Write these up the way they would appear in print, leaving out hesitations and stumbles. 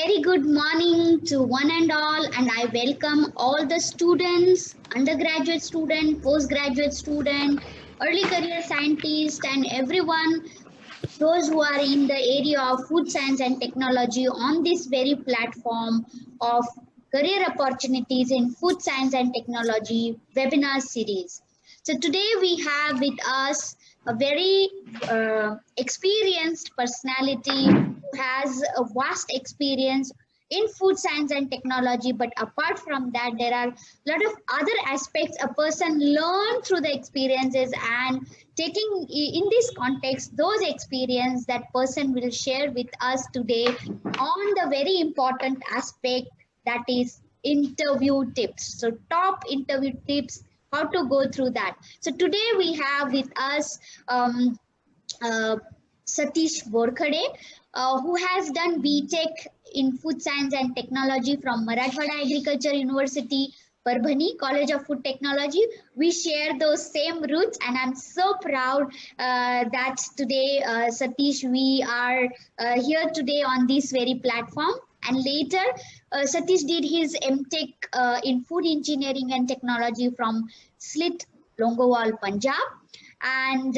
Very good morning to one and all, and I welcome all the students, undergraduate student, postgraduate student, early career scientist, and everyone, those who are in the area of food science and technology on this very platform of career opportunities in food science and technology webinar series. So today we have with us a very experienced personality who has a vast experience in food science and technology. But apart from that, there are a lot of other aspects a person learn through the experiences, and taking in this context those experience that person will share with us today on the very important aspect, that is interview tips. So top interview tips, how to go through that. So today we have with us uh, Satish Bhorkade, who has done BTech in Food Science and Technology from Marathwada Agriculture University, Parbhani College of Food Technology. We share those same roots, and I'm so proud that today, Satish, we are here today on this very platform. And later, Satish did his MTech in Food Engineering and Technology from Slit, Longowal, Punjab. And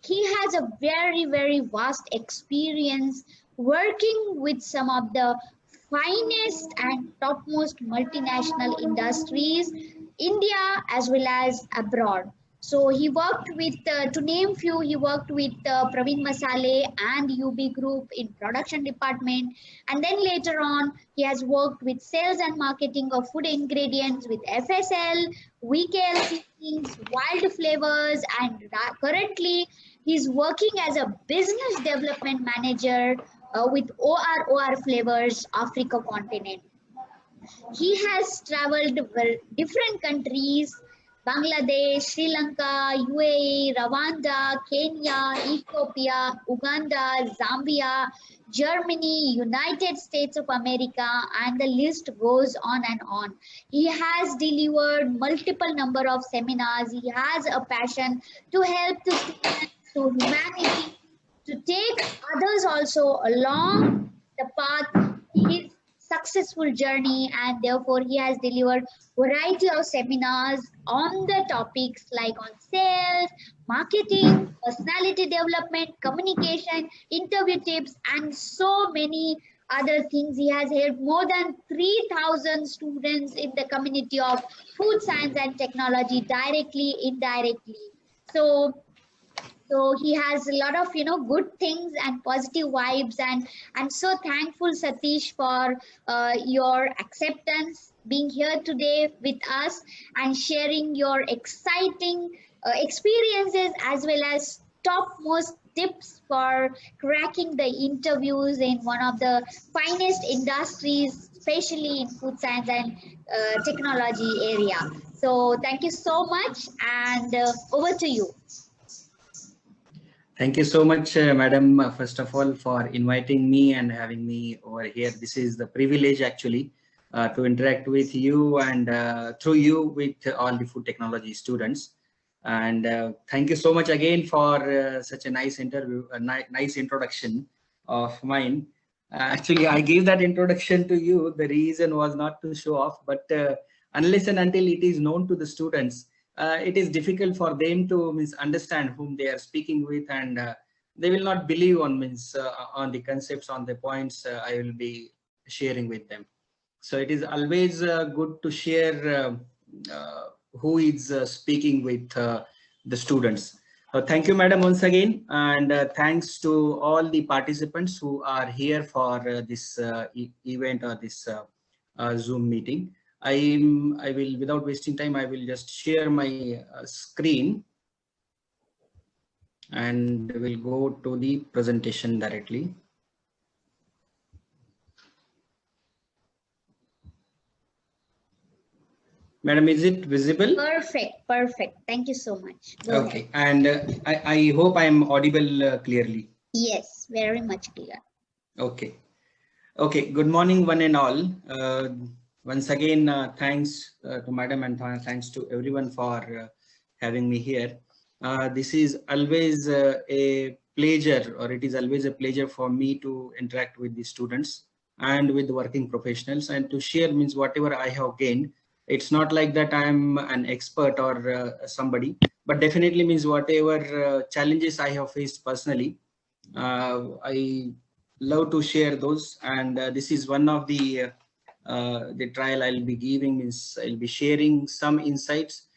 he has a very vast experience working with some of the finest and topmost multinational industries, India as well as abroad. So he worked with, to name few, he worked with Praveen Masale and UB Group in production department. And then later on, he has worked with sales and marketing of food ingredients with FSL, VKL Seasonings, Wild Flavors, and currently he's working as a business development manager with OR Flavors Africa continent. He has traveled different countries: Bangladesh, Sri Lanka, UAE, Rwanda, Kenya, Ethiopia, Uganda, Zambia, Germany, United States of America, and the list goes on and on. He has delivered multiple number of seminars. He has a passion to help the students, to humanity, to take others also along the path his successful journey, and therefore he has delivered variety of seminars on the topics like on sales, marketing, personality development, communication, interview tips, and so many other things. He has helped more than 3,000 students in the community of food science and technology, directly, indirectly. So he has a lot of good things and positive vibes, and I'm so thankful, Satish, for your acceptance, being here today with us and sharing your exciting experiences as well as topmost tips for cracking the interviews in one of the finest industries, especially in food science and technology area. So thank you so much, and over to you. Thank you so much, Madam, first of all, for inviting me and having me over here. This is the privilege, actually, to interact with you and through you with all the food technology students. And thank you so much again for such a nice interview, a nice introduction of mine. Actually, I gave that introduction to you. The reason was not to show off, but unless and until it is known to the students, it is difficult for them to understand whom they are speaking with, and they will not believe on on the concepts, on the points I will be sharing with them. So it is always good to share who is speaking with the students. Thank you, Madam, once again, and thanks to all the participants who are here for this event or this Zoom meeting. I will, without wasting time, I will just share my screen and we'll go to the presentation directly. Madam, is it visible? Perfect. Thank you so much. Go okay, ahead. And I hope I am audible clearly. Yes, very much clear. Okay. Okay, good morning, one and all. Once again, thanks to Madam, and thanks to everyone for having me here. This is always a pleasure, or it is always a pleasure for me to interact with the students and with working professionals, and to share means whatever I have gained. It's not like that I'm an expert or somebody, but definitely means whatever challenges I have faced personally, I love to share those. And this is one of the trial I'll be giving, is I'll be sharing some insights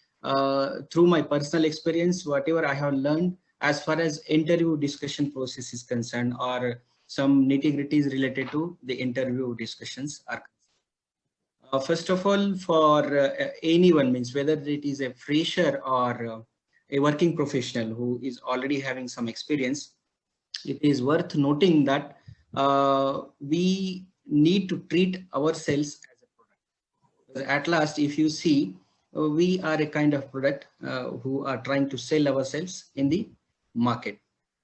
through my personal experience, whatever I have learned as far as interview discussion process is concerned, or some nitty-gritties related to the interview discussions are. First of all, for anyone, means whether it is a fresher or a working professional who is already having some experience, it is worth noting that we need to treat ourselves as a product. Because at last, if you see, we are a kind of product who are trying to sell ourselves in the market.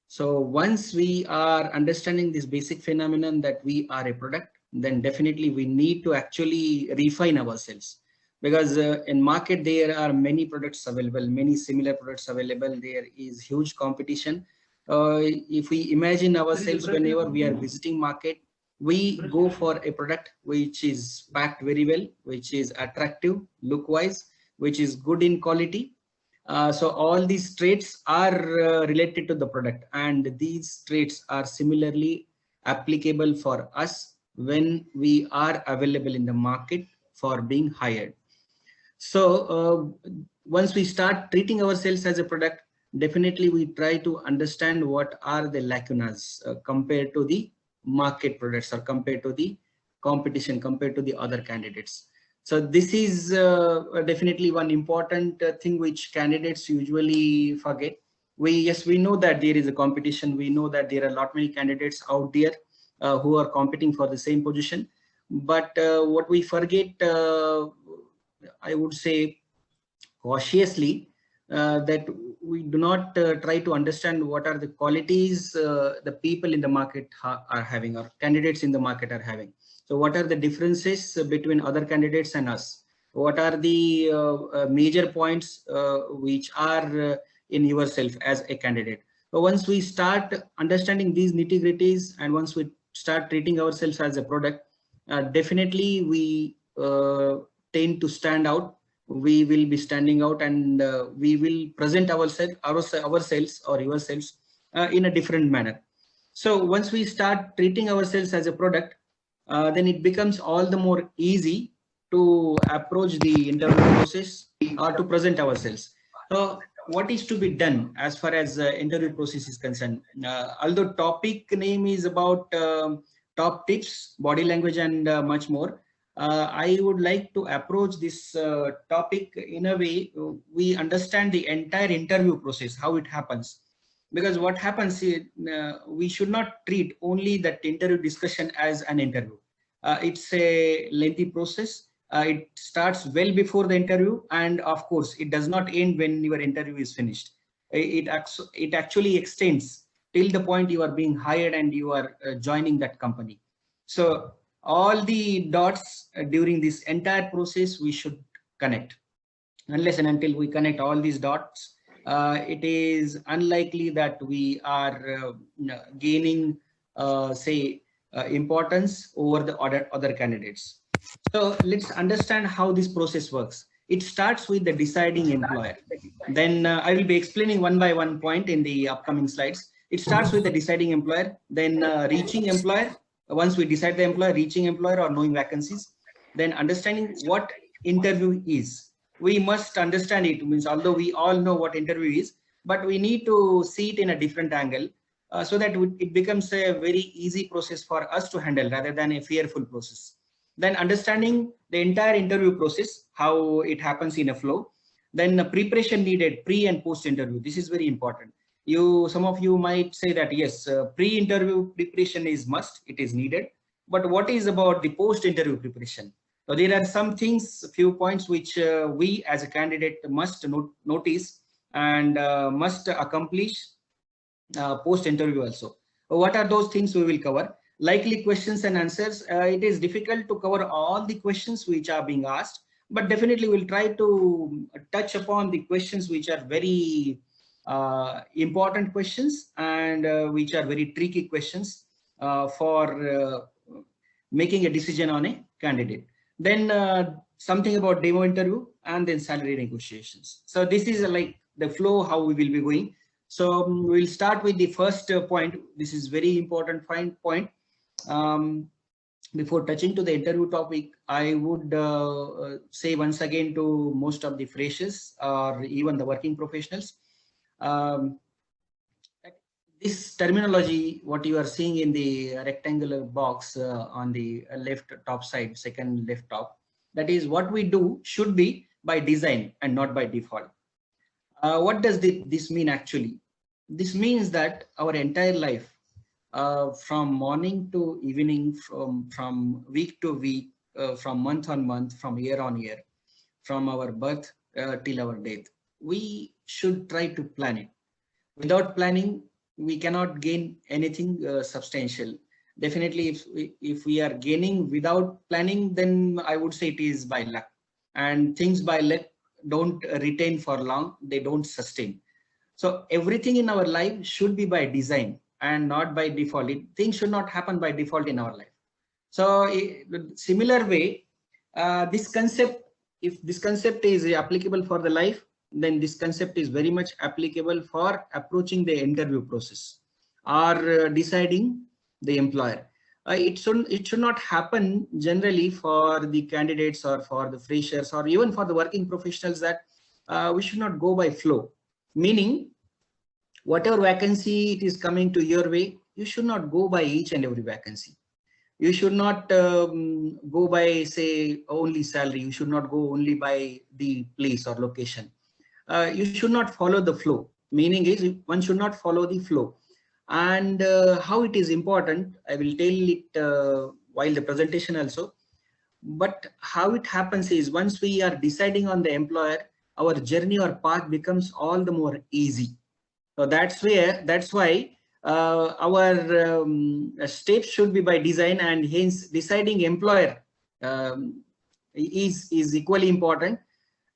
So once we are understanding this basic phenomenon that we are a product, then definitely we need to actually refine ourselves, because in market there are many products available, many similar products available. There is huge competition. If we imagine ourselves whenever we are visiting market, we go for a product which is packed very well, which is attractive look wise, which is good in quality. So all these traits are related to the product, and these traits are similarly applicable for us when we are available in the market for being hired. So once we start treating ourselves as a product, definitely we try to understand what are the lacunas compared to the market products, or compared to the competition, compared to the other candidates. So this is definitely one important thing which candidates usually forget. Yes, we know that there is a competition. We know that there are a lot many candidates out there who are competing for the same position. But what we forget, I would say cautiously, that we do not try to understand what are the qualities the people in the market are having, or candidates in the market are having. So what are the differences between other candidates and us? What are the major points which are in yourself as a candidate? So once we start understanding these nitty-gritties, and once we start treating ourselves as a product, definitely we tend to stand out. We will be standing out, and we will present ourselves or yourselves in a different manner. So once we start treating ourselves as a product, then it becomes all the more easy to approach the interview process or to present ourselves. So what is to be done as far as interview process is concerned? Although topic name is about top tips, body language, and much more, I would like to approach this topic in a way we understand the entire interview process, how it happens. Because what happens is, we should not treat only that interview discussion as an interview. It's a lengthy process. It starts well before the interview, and of course it does not end when your interview is finished. It actually extends till the point you are being hired and you are joining that company. So all the dots during this entire process we should connect. Unless and until we connect all these dots, it is unlikely that we are gaining say importance over the other candidates. So let's understand how this process works. It starts with the deciding employer. Then I will be explaining one by one point in the upcoming slides. It starts with the deciding employer, then reaching employer. Once we decide the employer, reaching employer or knowing vacancies, then understanding what interview is. We must understand it. Means although we all know what interview is, but we need to see it in a different angle, so that it becomes a very easy process for us to handle rather than a fearful process. Then understanding the entire interview process, how it happens in a flow. Then the preparation needed pre and post interview. This is very important. Some of you might say that yes, pre-interview preparation is must, it is needed. But what is about the post-interview preparation? So there are some things, few points which we as a candidate must notice and must accomplish post-interview also. What are those things we will cover? Likely questions and answers. It is difficult to cover all the questions which are being asked, but definitely we'll try to touch upon the questions which are very important questions and which are very tricky questions for making a decision on a candidate. Then something about demo interview, and then salary negotiations. So this is like the flow how we will be going. So we'll start with the first point. This is very important point. Before touching to the interview topic, I would say once again to most of the freshers or even the working professionals, um, this terminology, what you are seeing in the rectangular box on the left top side, second left top, that is what we do should be by design and not by default. What does this mean actually? This means that our entire life, from morning to evening, from week to week, from month on month, from year on year, from our birth till our death, we should try to plan it. Without planning, we cannot gain anything substantial. Definitely, if we are gaining without planning, then I would say it is by luck. And things by luck don't retain for long, they don't sustain. So everything in our life should be by design and not by default. Things should not happen by default in our life. So similar way, this concept, if this concept is applicable for the life, then this concept is very much applicable for approaching the interview process or deciding the employer. It should not happen generally for the candidates or for the freshers or even for the working professionals that we should not go by flow. Meaning, whatever vacancy it is coming to your way, you should not go by each and every vacancy. You should not go by, say, only salary. You should not go only by the place or location. You should not follow the flow. Meaning is one should not follow the flow. And how it is important, I will tell it while the presentation also. But how it happens is once we are deciding on the employer, our journey or path becomes all the more easy. So that's why our steps should be by design, and hence deciding employer is equally important.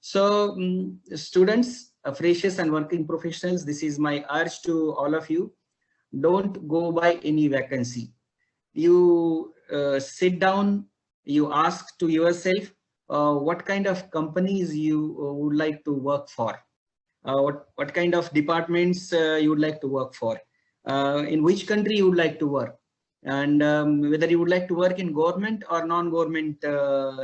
So students, freshers and working professionals, this is my urge to all of you. Don't go by any vacancy. You sit down, you ask to yourself what kind of companies you would like to work for. What kind of departments you would like to work for, in which country you would like to work, and whether you would like to work in government or non-government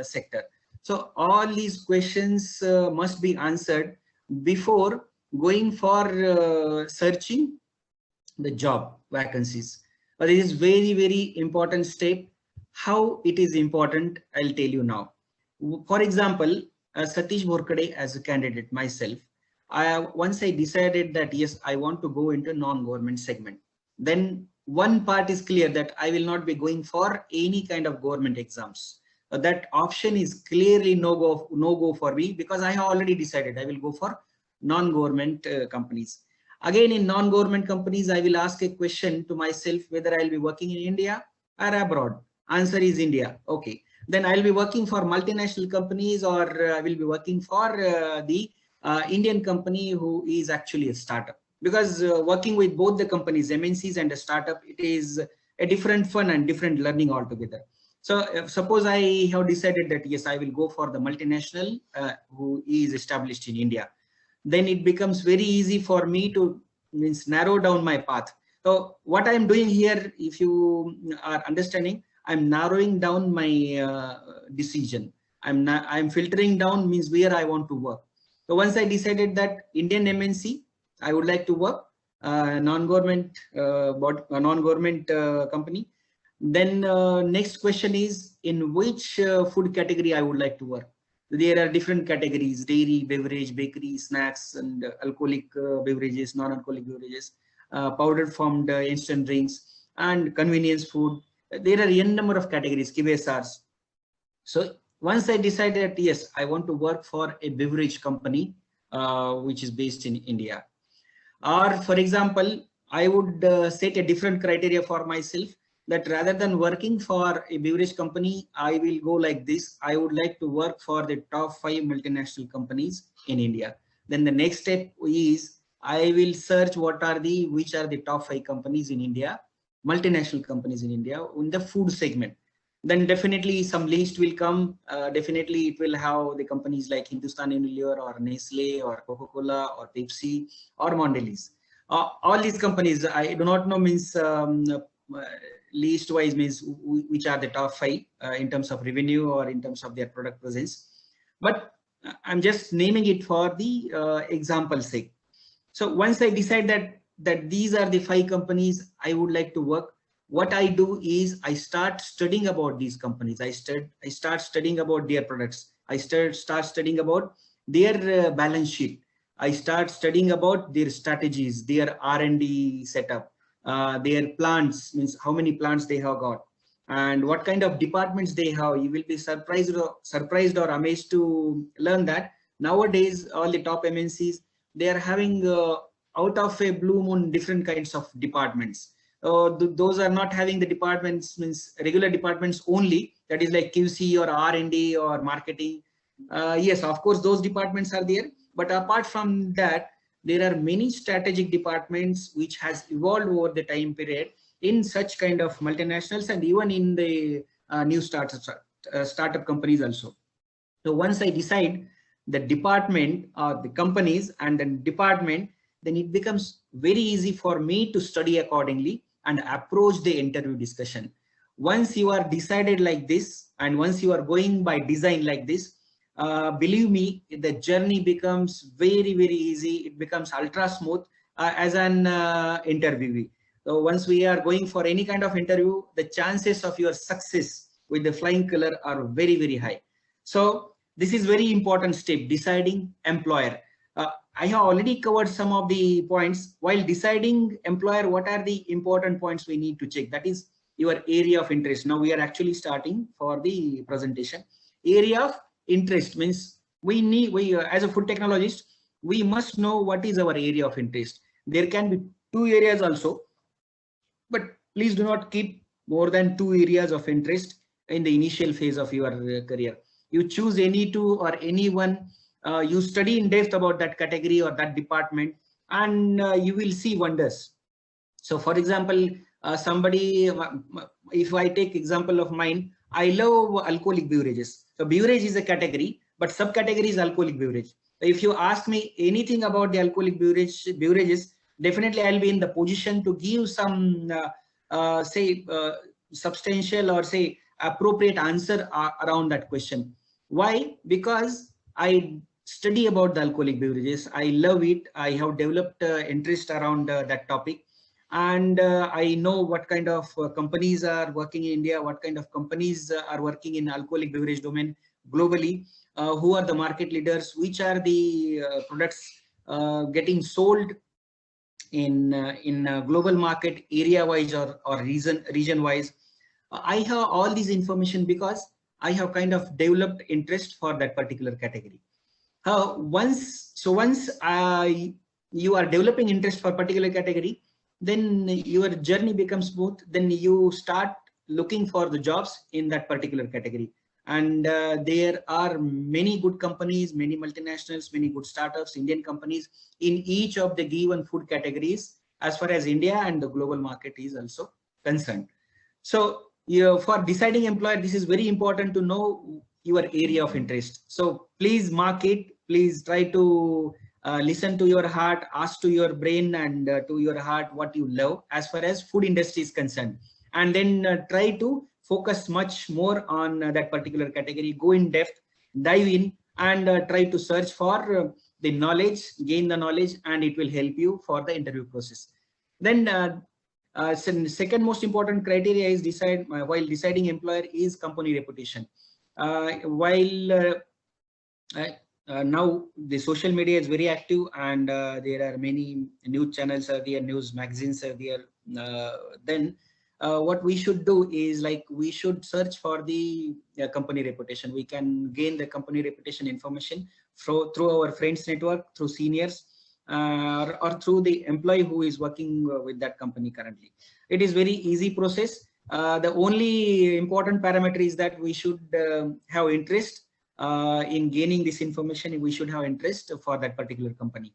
sector. So all these questions must be answered before going for searching the job vacancies. This is very important step. How it is important, I'll tell you now. For example, Satish Bhorkade as a candidate myself, once I decided that yes, I want to go into non-government segment, then one part is clear that I will not be going for any kind of government exams. That option is clearly no go for me, because I have already decided I will go for non-government companies. Again, in non-government companies, I will ask a question to myself whether I'll be working in India or abroad. Answer is India. Okay. Then I'll be working for multinational companies, or I will be working for the Indian company who is actually a startup. Because working with both the companies, MNCs and a startup, it is a different fun and different learning altogether. So suppose I have decided that yes, I will go for the multinational who is established in India. Then it becomes very easy for me to narrow down my path. So what I'm doing here, if you are understanding, I'm narrowing down my decision. I'm filtering down means where I want to work. So once I decided that Indian MNC, I would like to work, non-government company. Then next question is in which food category I would like to work. There are different categories: dairy, beverage, bakery, snacks, and alcoholic beverages, non-alcoholic beverages, powdered formed instant drinks, and convenience food. There are n number of categories, QSRs. So once I decided that yes, I want to work for a beverage company which is based in India. Or for example, I would set a different criteria for myself, that rather than working for a beverage company, I will go like this. I would like to work for the top 5 multinational companies in India. Then the next step is I will search which are the top 5 companies in India, multinational companies in India in the food segment. then definitely some list will come. Definitely it will have the companies like Hindustan Unilever or Nestle or Coca-Cola or Pepsi or Mondelez. All these companies, I do not know means list wise means which are the top 5 in terms of revenue or in terms of their product presence. But I'm just naming it for the example's sake. So once I decide that these are the 5 companies I would like to work, what I do is I start studying about these companies. I start studying about their products. I start studying about their balance sheet. I start studying about their strategies, their R&D setup, their plants, means how many plants they have got, and what kind of departments they have. You will be surprised or amazed to learn that nowadays all the top MNCs, they are having out of a blue moon different kinds of departments. Those are not having the departments, means regular departments only, that is like QC or R&D or marketing. Yes, of course those departments are there, but apart from that, there are many strategic departments which has evolved over the time period in such kind of multinationals and even in the new startup companies also. So once I decide the department or the companies and the department, then it becomes very easy for me to study accordingly and approach the interview discussion. Once you are decided like this, and once you are going by design like this, believe me, the journey becomes very easy. It becomes ultra smooth as an interviewee. So once we are going for any kind of interview, the chances of your success with the flying color are very high. So this is very important step, deciding employer. I have already covered some of the points. While deciding employer, what are the important points we need to check? That is your area of interest. Now we are actually starting for the presentation. Area of interest means we as a food technologist, we must know what is our area of interest. There can be 2 areas also, but please do not keep more than 2 areas of interest in the initial phase of your career. You choose any 2 or any one. You study in depth about that category or that department, and you will see wonders. So for example, somebody, if I take example of mine, I love alcoholic beverages. So beverage is a category, but subcategory is alcoholic beverage. If you ask me anything about the alcoholic beverages, definitely I'll be in the position to give some say substantial or say appropriate answer around that question. Why? Because I study about the alcoholic beverages. I love it. I have developed interest around that topic, and I know what kind of companies are working in India, what kind of companies are working in alcoholic beverage domain globally, who are the market leaders, which are the products getting sold in global market, area wise or region wise. I have all these information because I have kind of developed interest for that particular category. Once you are developing interest for particular category, then your journey becomes smooth. Then you start looking for the jobs in that particular category. And there are many good companies, many multinationals, many good startups, Indian companies in each of the given food categories, as far as India and the global market is also concerned. So for deciding employer, this is very important to know your area of interest. So please mark it. Please try to listen to your heart, ask to your brain and to your heart what you love as far as food industry is concerned. And then try to focus much more on that particular category, go in depth, dive in, and try to search for the knowledge, gain the knowledge, and it will help you for the interview process. Then second most important criteria is while deciding employer is company reputation. Now the social media is very active, and there are many news channels are there, news magazines are there. Then what we should do is, like, we should search for the company reputation. We can gain the company reputation information through our friends network, through seniors, or through the employee who is working with that company currently. It is very easy process. The only important parameter is that we should have interest in gaining this information. We should have interest for that particular company.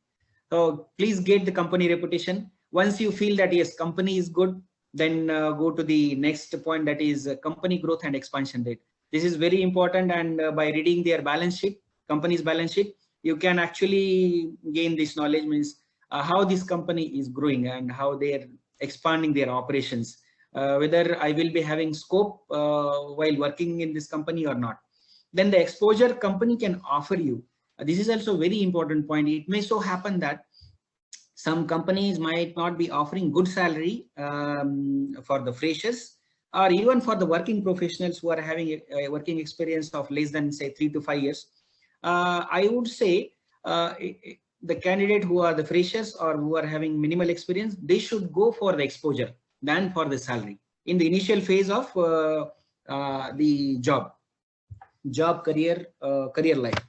So please get the company reputation. Once you feel that yes, company is good, Then go to the next point, that is company growth and expansion rate. This is very important, and by reading their balance sheet, company's balance sheet, you can actually gain this knowledge, means how this company is growing and how they are expanding their operations, whether I will be having scope while working in this company or not. Then the exposure company can offer you. This is also a very important point. It may so happen that some companies might not be offering good salary for the freshers, or even for the working professionals who are having a working experience of less than say 3 to 5 years. I would say the candidate who are the freshers or who are having minimal experience, they should go for the exposure than for the salary in the initial phase of the job career life.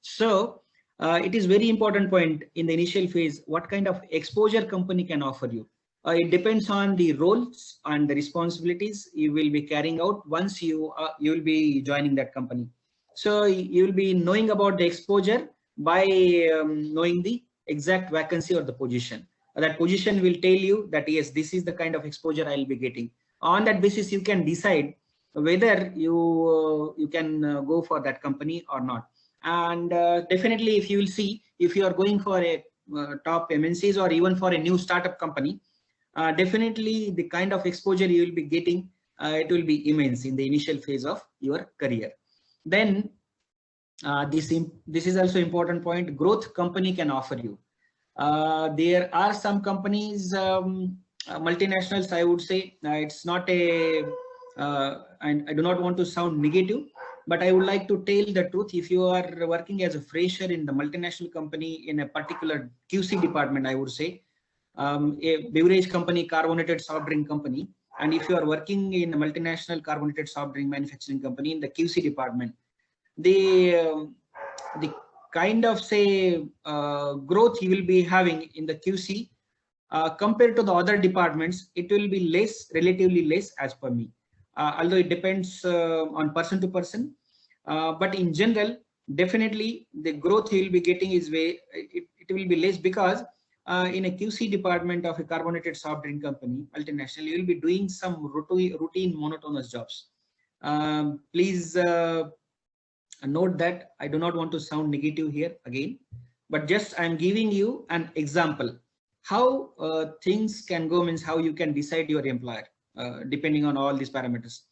So it is very important point in the initial phase, what kind of exposure company can offer you. It depends on the roles and the responsibilities you will be carrying out once you will be joining that company. So you will be knowing about the exposure by knowing the exact vacancy or the position. That position will tell you that yes, this is the kind of exposure I will be getting. On that basis, you can decide whether you can go for that company or not. And definitely, if you will see, if you are going for a top MNCs or even for a new startup company, definitely the kind of exposure you will be getting, it will be immense in the initial phase of your career. Then this is also important point, growth company can offer you. There are some companies, multinationals, I would say, it's not a, and I do not want to sound negative, but I would like to tell the truth. If you are working as a fresher in the multinational company in a particular QC department, I would say, a beverage company, carbonated soft drink company, and if you are working in a multinational carbonated soft drink manufacturing company in the QC department, the kind of say growth you will be having in the QC compared to the other departments, it will be less, relatively less as per me. Although it depends on person to person, but in general, definitely the growth you will be getting is it will be less, because in a QC department of a carbonated soft drink company, multinational, you will be doing some routine monotonous jobs. Please note that I do not want to sound negative here again, but just I'm giving you an example how things can go, means how you can decide your employer depending on all these parameters.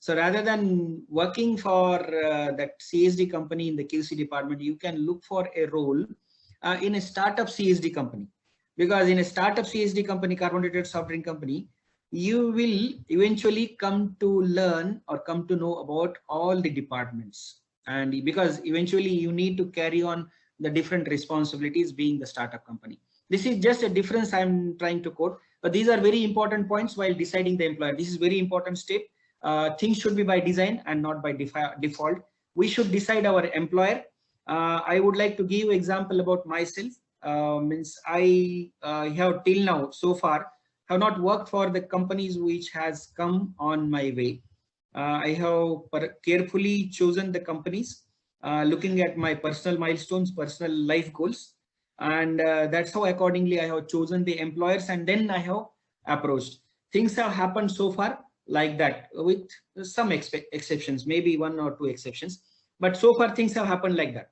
So rather than working for that CSD company in the QC department, you can look for a role in a startup CSD company, because in a startup CSD company, carbonated soft drink company, you will eventually come to learn or come to know about all the departments, and because eventually you need to carry on the different responsibilities being the startup company. This is just a difference I'm trying to quote, but these are very important points while deciding the employer. This is very important step. Things should be by design and not by default. We should decide our employer. I would like to give example about myself. Means I have till now so far have not worked for the companies which has come on my way. I have carefully chosen the companies, looking at my personal milestones, personal life goals, and that's how accordingly I have chosen the employers, and then I have approached. Things have happened so far like that, with some exceptions, maybe one or two exceptions, but so far things have happened like that.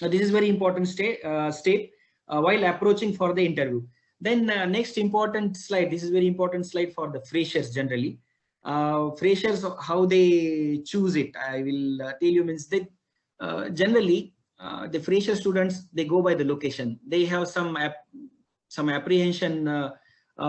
This is very important step while approaching for the interview. Then next important slide, this is very important slide for the freshers generally. Freshers, how they choose it, I will tell you, means that generally the fresher students, they go by the location. They have some apprehension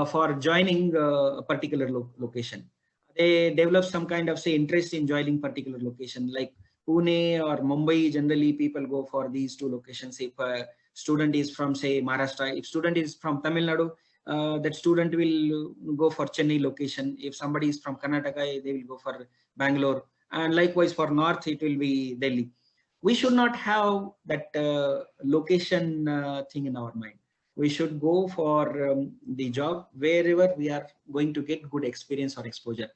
for joining a particular location. They develop some kind of say interest in joining particular location, like Pune or Mumbai. Generally people go for these two locations. If a student is from say Maharashtra, if student is from Tamil Nadu, that student will go for Chennai location. If somebody is from Karnataka, they will go for Bangalore, and likewise for North it will be Delhi. We should not have that location thing in our mind. We should go for the job wherever we are going to get good experience or exposure.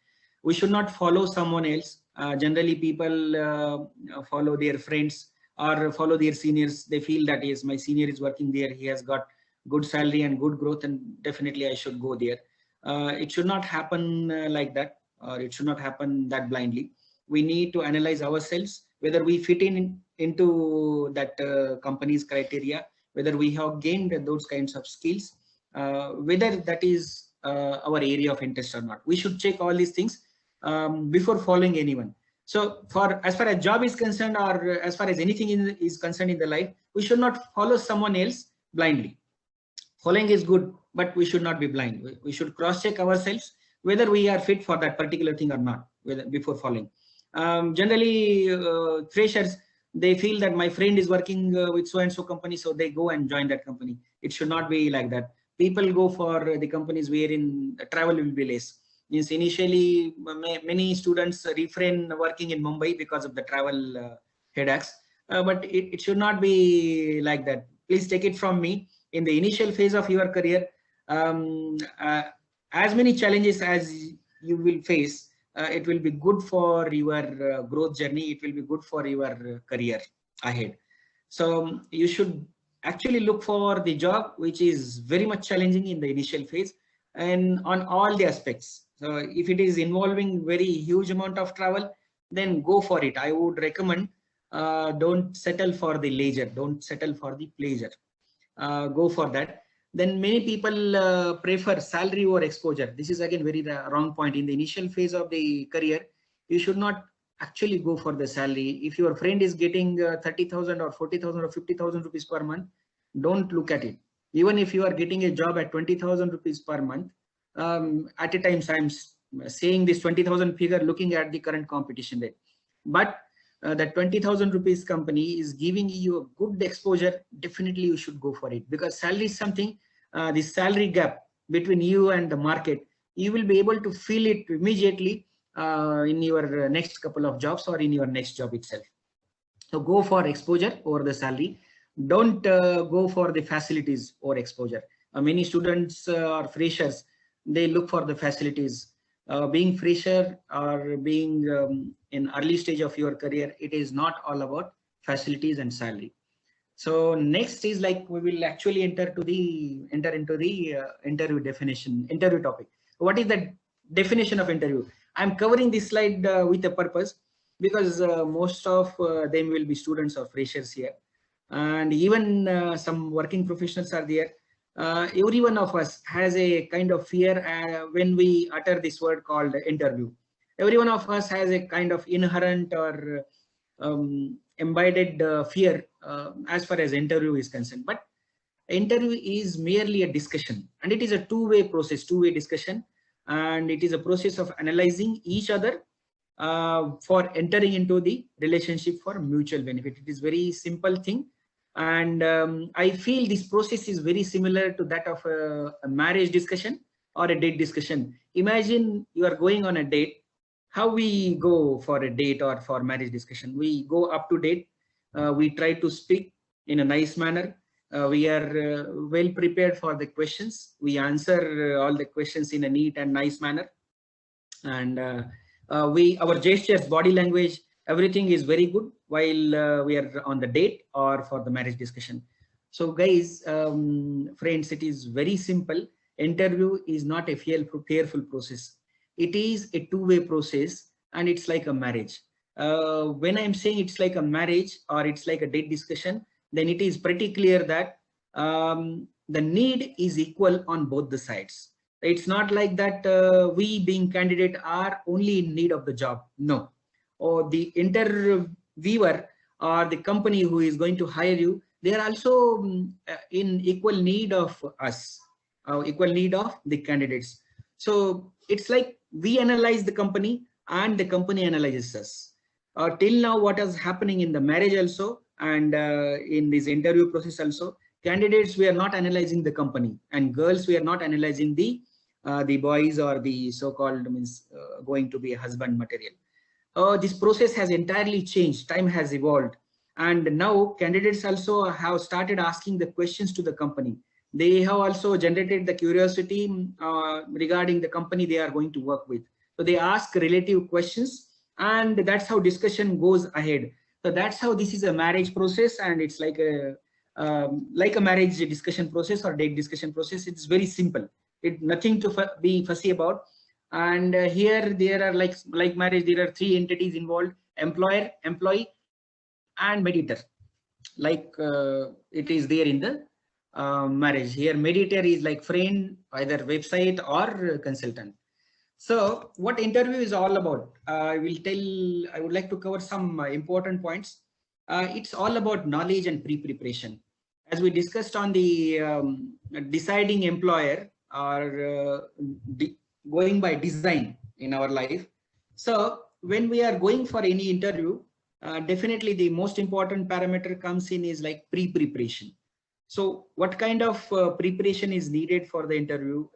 We should not follow someone else. Generally people follow their friends or follow their seniors. They feel that yes, my senior is working there, he has got good salary and good growth, and definitely I should go there. It should not happen like that, or it should not happen that blindly. We need to analyze ourselves, whether we fit into that company's criteria, whether we have gained those kinds of skills, whether that is our area of interest or not. We should check all these things before following anyone. So for as far as job is concerned, or as far as anything is concerned in the life, we should not follow someone else blindly. Following is good, but we should not be blind. We should cross check ourselves whether we are fit for that particular thing or not before following. Generally, freshers, they feel that my friend is working with so and so company, so they go and join that company. It should not be like that. People go for the companies wherein travel will be less. Means initially many students refrain working in Mumbai because of the travel headaches, but it should not be like that. Please take it from me, in the initial phase of your career, as many challenges as you will face, it will be good for your growth journey. It will be good for your career ahead. So you should actually look for the job which is very much challenging in the initial phase and on all the aspects. So if it is involving very huge amount of travel, then go for it. I would recommend, don't settle for the leisure, don't settle for the pleasure. Go for that. Then many people prefer salary over exposure. This is again very wrong point. In the initial phase of the career, you should not actually go for the salary. If your friend is getting 30,000 or 40,000 or 50,000 rupees per month, don't look at it. Even if you are getting a job at 20,000 rupees per month, at a time I'm saying this 20,000 figure looking at the current competition rate, but that 20,000 rupees company is giving you a good exposure, definitely you should go for it, because salary is something, the salary gap between you and the market, you will be able to feel it immediately in your next couple of jobs or in your next job itself. So go for exposure over the salary. Don't go for the facilities or exposure. Many students or freshers, they look for the facilities. Being fresher or being in early stage of your career, it is not all about facilities and salary. So next is like we will actually enter into the interview definition, interview topic. What is the definition of interview? I'm covering this slide with a purpose, because most of them will be students or freshers here, and even some working professionals are there. Every one of us has a kind of fear when we utter this word called interview. Every one of us has a kind of inherent or embedded fear as far as interview is concerned. But interview is merely a discussion, and it is a two-way process, two-way discussion, and it is a process of analyzing each other for entering into the relationship for mutual benefit. It is very simple thing. And I feel this process is very similar to that of a marriage discussion or a date discussion. Imagine you are going on a date. How we go for a date or for marriage discussion? We go up to date. We try to speak in a nice manner. We are well prepared for the questions. We answer all the questions in a neat and nice manner. And our gestures, body language, everything is very good while we are on the date or for the marriage discussion. So guys, friends, it is very simple. Interview is not a fearful process. It is a two-way process, and it's like a marriage. When I'm saying it's like a marriage or it's like a date discussion, then it is pretty clear that the need is equal on both the sides. It's not like that we being candidate are only in need of the job. No. Or the interviewer or the company who is going to hire you, they are also in equal need of us, equal need of the candidates. So it's like we analyze the company and the company analyzes us. Till now, what is happening in the marriage also, and in this interview process also, candidates, we are not analyzing the company, and girls, we are not analyzing the boys or the so-called means going to be a husband material. This process has entirely changed. Time has evolved, and now candidates also have started asking the questions to the company. They have also generated the curiosity regarding the company they are going to work with. So they ask relative questions, and that's how discussion goes ahead. So that's how this is a marriage process, and it's like a marriage discussion process or date discussion process. It's very simple. It nothing to be fussy about. And here there are like marriage, there are three entities involved: employer, employee, and mediator. Like it is there in the marriage. Here mediator is like friend, either website or consultant. So what interview is all about? I would like to cover some important points. It's all about knowledge and pre-preparation. As we discussed on the deciding employer, or going by design in our life. So when we are going for any interview, definitely the most important parameter comes in is like pre-preparation. So what kind of preparation is needed for the interview,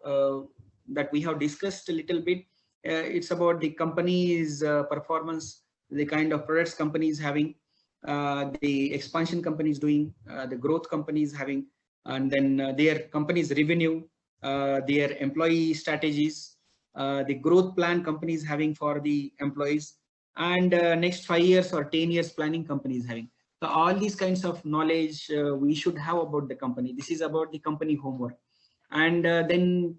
that we have discussed a little bit. It's about the company's performance, the kind of products company is having, the expansion company is doing, the growth company is having, and then their company's revenue, their employee strategies, the growth plan companies having for the employees, and next 5 years or 10 years planning companies having. So all these kinds of knowledge we should have about the company. This is about the company homework. And then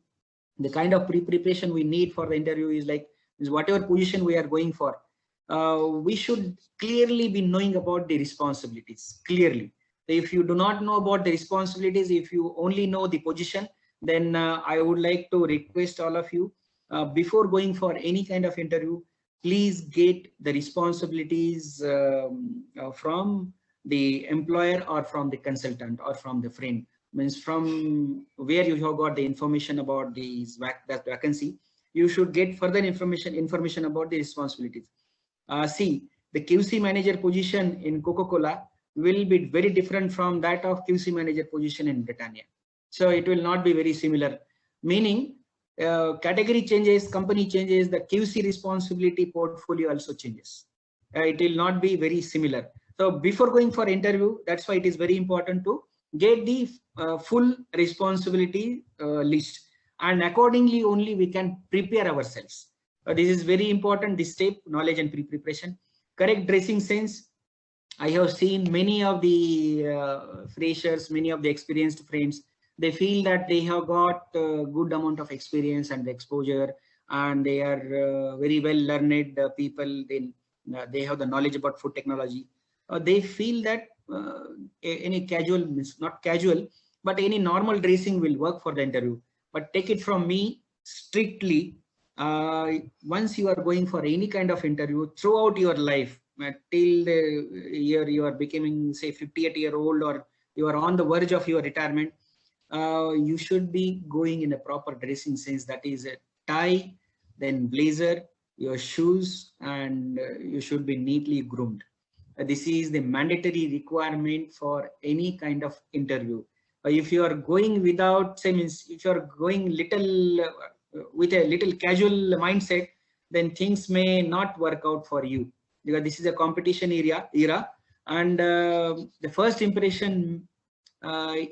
the kind of pre-preparation we need for the interview is whatever position we are going for. We should clearly be knowing about the responsibilities clearly. If you do not know about the responsibilities, if you only know the position, then I would like to request all of you, before going for any kind of interview, please get the responsibilities from the employer or from the consultant or from the friend. Means from where you have got the information about that vacancy, you should get further information about the responsibilities. See, the QC manager position in Coca-Cola will be very different from that of QC manager position in Britannia. So it will not be very similar, meaning category changes, company changes, the QC responsibility portfolio also changes. It will not be very similar. So before going for interview, that's why it is very important to get the full responsibility list, and accordingly only we can prepare ourselves. This is very important, this step, knowledge and pre-preparation. Correct dressing sense. I have seen many of the freshers, many of the experienced friends, they feel that they have got a good amount of experience and exposure, and they are very well learned people. They have the knowledge about food technology. They feel that any casual, not casual, but any normal dressing will work for the interview. But take it from me, strictly, once you are going for any kind of interview throughout your life, till the year you are becoming, say, 58-year-old, or you are on the verge of your retirement, you should be going in a proper dressing sense. That is a tie, then blazer, your shoes, and you should be neatly groomed. This is the mandatory requirement for any kind of interview. If you are going without, say, means if you are going with a little casual mindset, then things may not work out for you, because this is a competition era, and the first impression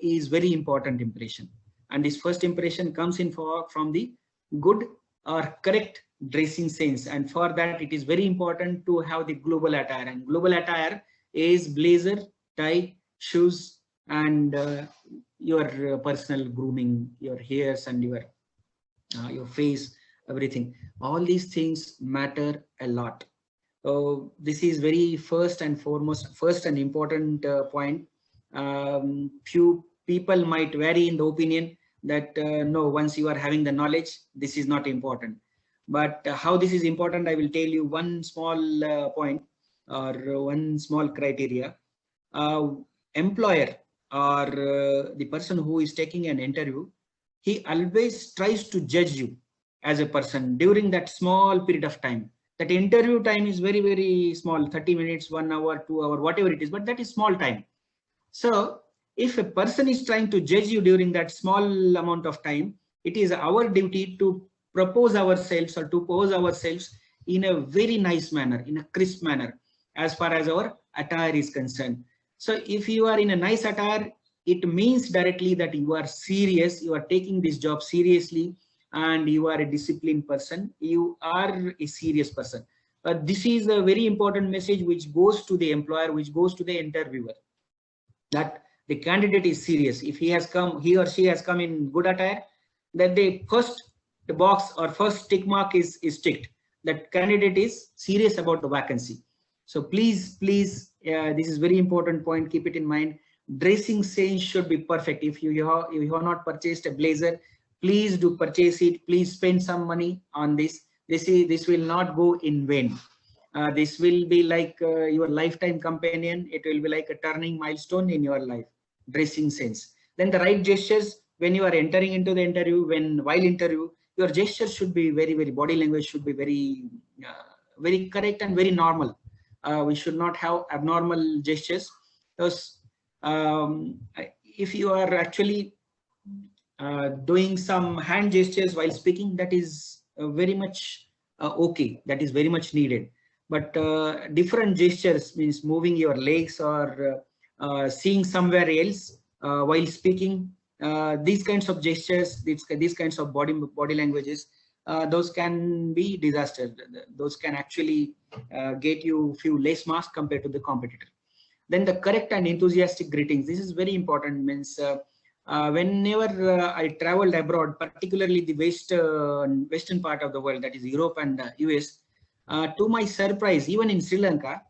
is very important impression, and this first impression comes in from the good or correct dressing sense. And for that, it is very important to have the global attire, and global attire is blazer, tie, shoes, and your personal grooming, your hairs and your face, everything. All these things matter a lot. So this is very first and important point. Few people might vary in the opinion that no, once you are having the knowledge, this is not important. But how this is important, I will tell you one small point, or one small criteria. Employer, or the person who is taking an interview, he always tries to judge you as a person during that small period of time. That interview time is very, very small, 30 minutes, 1 hour, 2 hour, whatever it is, but that is small time. So if a person is trying to judge you during that small amount of time, it is our duty to propose ourselves, or to pose ourselves in a very nice manner, in a crisp manner, as far as our attire is concerned. So if you are in a nice attire, it means directly that you are serious, you are taking this job seriously, and you are a disciplined person, you are a serious person. This is a very important message which goes to the employer, which goes to the interviewer, that the candidate is serious. If he or she has come in good attire, that the box or first tick mark is ticked, that candidate is serious about the vacancy. So please, this is very important point. Keep it in mind. Dressing sense should be perfect. If you have not purchased a blazer, please do purchase it. Please spend some money on this. This will not go in vain. This will be like your lifetime companion. It will be like a turning milestone in your life. Dressing sense. Then the right gestures when you are entering into the interview, while interview, your gestures should be very body language should be very correct and very normal. We should not have abnormal gestures. Those, if you are actually doing some hand gestures while speaking, that is very much okay. That is very much needed. But different gestures means moving your legs or seeing somewhere else while speaking. These kinds of gestures, these kinds of body languages, those can be disaster. Those can actually get you few less marks compared to the competitor. Then the correct and enthusiastic greetings. This is very important. Means whenever I traveled abroad, particularly the western part of the world, that is Europe and US, to my surprise, even in Sri Lanka,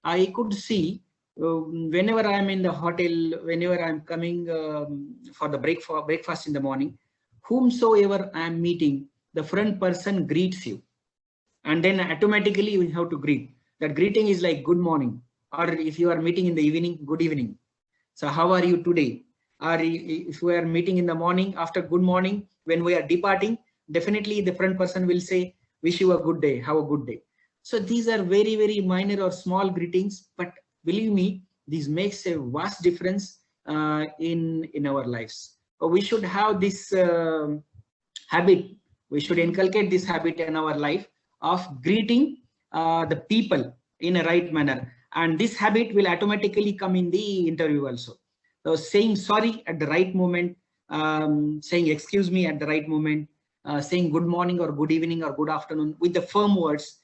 I could see whenever I am in the hotel, whenever I am coming for the breakfast in the morning, whomsoever I am meeting, the front person greets you, and then automatically you have to greet. That greeting is like good morning, or if you are meeting in the evening, good evening. So how are you today? Or if we are meeting in the morning, after good morning, when we are departing, definitely the front person will say, wish you a good day, have a good day. So these are very minor or small greetings, but believe me, this makes a vast difference in our lives. We should have this habit. We should inculcate this habit in our life of greeting the people in a right manner, and this habit will automatically come in the interview also. So saying sorry at the right moment, saying excuse me at the right moment, saying good morning or good evening or good afternoon with the firm words.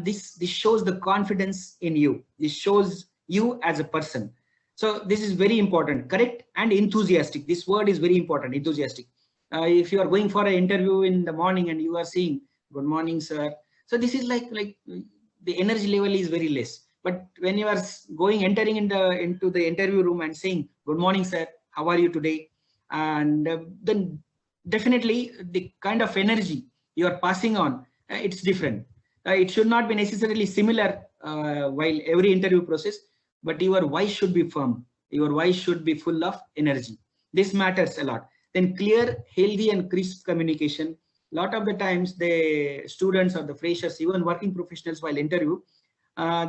This shows the confidence in you. This shows you as a person. So this is very important. Correct and enthusiastic. This word is very important. Enthusiastic. If you are going for an interview in the morning and you are saying good morning, sir. So this is like the energy level is very less. But when you are entering into the interview room and saying good morning, sir, how are you today? And then definitely the kind of energy you are passing on, it's different. It should not be necessarily similar while every interview process, but your voice should be firm. Your voice should be full of energy. This matters a lot. Then clear, healthy, and crisp communication. A lot of the times the students or the freshers, even working professionals while interview,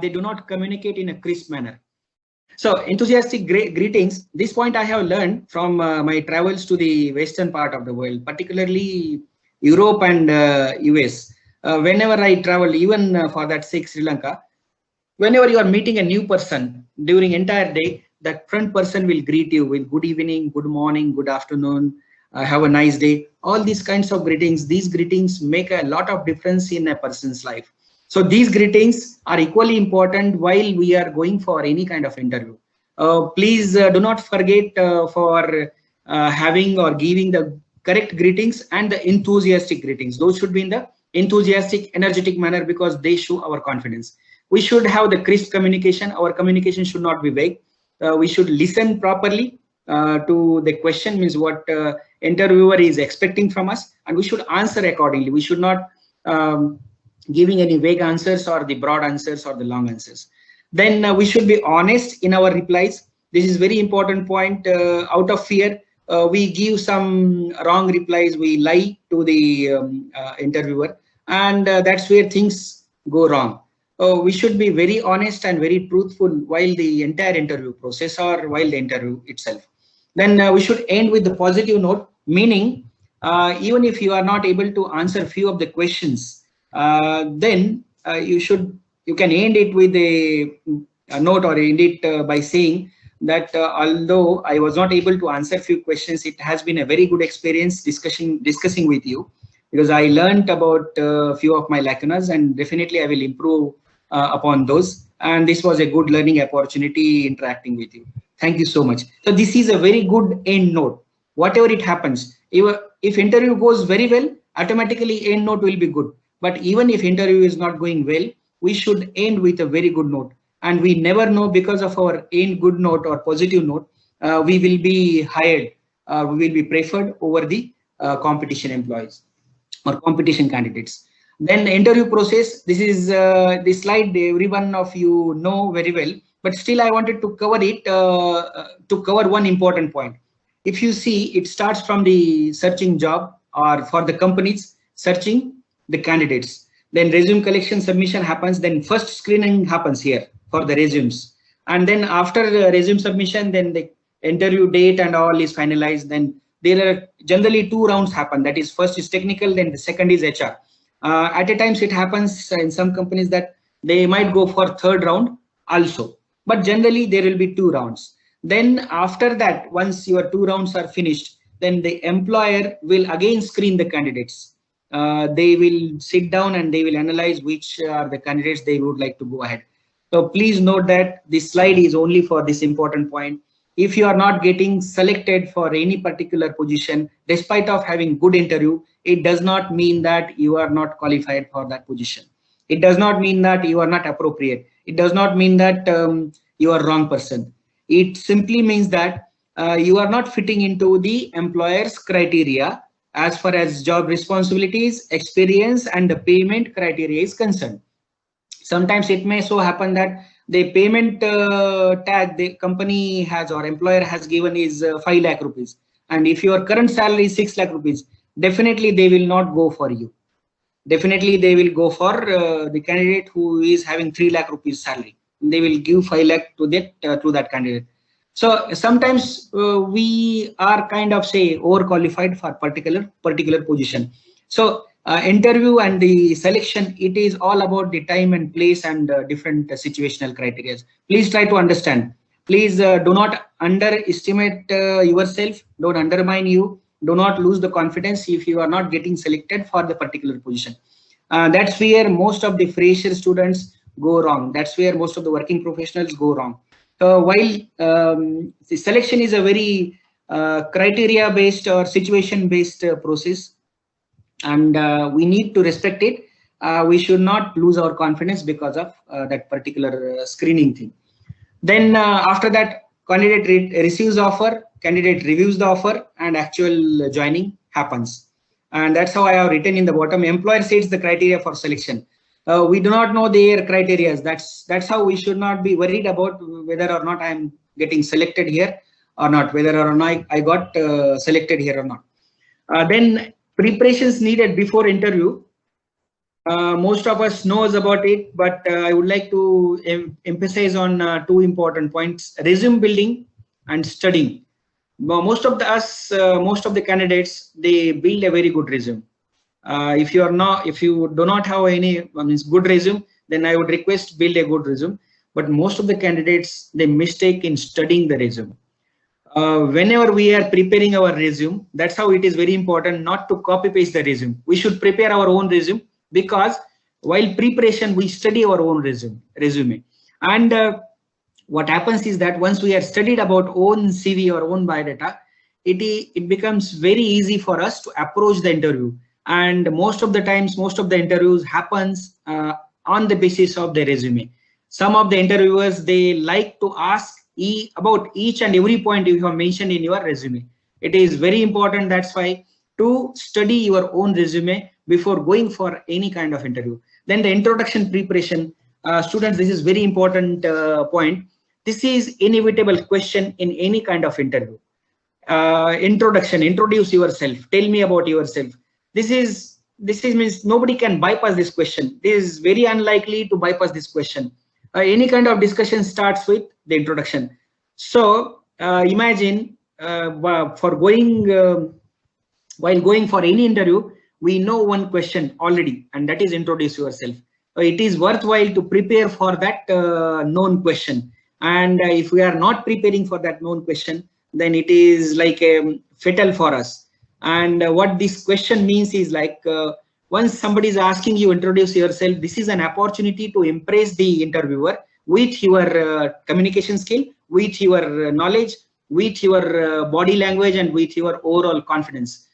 they do not communicate in a crisp manner. So enthusiastic greetings. This point I have learned from my travels to the western part of the world, particularly Europe and US. Whenever I travel, even for that sake, Sri Lanka, whenever you are meeting a new person during entire day, that front person will greet you with good evening, good morning, good afternoon, have a nice day. All these kinds of greetings, these greetings make a lot of difference in a person's life. So these greetings are equally important while we are going for any kind of interview. Please do not forget for having or giving the correct greetings and the enthusiastic greetings. Those should be in the enthusiastic, energetic manner because they show our confidence. We should have the crisp communication. Our communication should not be vague. We should listen properly to the question, means what interviewer is expecting from us, and we should answer accordingly. We should not giving any vague answers or the broad answers or the long answers. Then we should be honest in our replies. This is very important point. Out of fear, we give some wrong replies. We lie to the interviewer, and that's where things go wrong. We should be very honest and very truthful while the entire interview process or while the interview itself. Then we should end with the positive note, meaning even if you are not able to answer few of the questions, then you can end it with a note or end it by saying that although I was not able to answer few questions, it has been a very good experience discussing with you, because I learned about few of my lacunas, and definitely I will improve upon those. And this was a good learning opportunity interacting with you. Thank you so much. So this is a very good end note. Whatever it happens, if interview goes very well, automatically end note will be good. But even if interview is not going well, we should end with a very good note. And we never know, because of our end good note or positive note, we will be hired, we will be preferred over the competition employees or competition candidates. Then the interview process, this is this slide everyone of you know very well, but still I wanted to cover it, to cover one important point. If you see, it starts from the searching job, or for the companies searching the candidates. Then resume collection submission happens. Then first screening happens here for the resumes. And then after the resume submission, then the interview date and all is finalized. Then there are generally 2 rounds happen. That is, first is technical, then the second is HR. At a times it happens in some companies that they might go for 3rd round also. But generally there will be 2 rounds. Then after that, once your 2 rounds are finished, then the employer will again screen the candidates. They will sit down and they will analyze which are the candidates they would like to go ahead. So please note that this slide is only for this important point. If you are not getting selected for any particular position, despite of having good interview, it does not mean that you are not qualified for that position. It does not mean that you are not appropriate. It does not mean that you are wrong person. It simply means that you are not fitting into the employer's criteria as far as job responsibilities, experience, and the payment criteria is concerned. Sometimes it may so happen that the payment tag the company has or employer has given is 5 lakh rupees. And if your current salary is 6 lakh rupees, definitely they will not go for you. Definitely they will go for the candidate who is having 3 lakh rupees salary. They will give 5 lakh to that candidate. So sometimes we are kind of say overqualified for particular position. So interview and the selection, it is all about the time and place and different situational criteria. Please try to understand. Please do not underestimate yourself. Don't undermine you. Do not lose the confidence if you are not getting selected for the particular position. That's where most of the fresher students go wrong. That's where most of the working professionals go wrong. While the selection is a very criteria based or situation based process, and we need to respect it, we should not lose our confidence because of that particular screening thing. Then after that, candidate receives offer, candidate reviews the offer, and actual joining happens. And that's how I have written in the bottom, employer sets the criteria for selection. We do not know their criteria. That's how we should not be worried about whether or not I am getting selected here or not, whether or not I got selected here or not. Then preparations needed before interview. Most of us knows about it, but I would like to emphasize on 2 important points: resume building and studying. Most of the candidates, they build a very good resume. If you do not have any good resume, then I would request build a good resume. But most of the candidates, they mistake in studying the resume. Whenever we are preparing our resume, that's how it is very important not to copy paste the resume. We should prepare our own resume, because while preparation we study our own resume. And what happens is that once we have studied about own CV or own biodata, it becomes very easy for us to approach the interview. And most of the times, most of the interviews happens on the basis of the resume. Some of the interviewers, they like to ask about each and every point you have mentioned in your resume. It is very important, that's why, to study your own resume before going for any kind of interview. Then the introduction preparation, students, this is very important point. This is inevitable question in any kind of interview. Introduction, introduce yourself, tell me about yourself. This means nobody can bypass this question. This is very unlikely to bypass this question. Any kind of discussion starts with the introduction. So imagine while going for any interview, we know one question already, and that is introduce yourself. It is worthwhile to prepare for that known question. And if we are not preparing for that known question, then it is like fatal for us. And what this question means is like, once somebody is asking you introduce yourself, this is an opportunity to impress the interviewer with your communication skill, with your knowledge, with your body language, and with your overall confidence.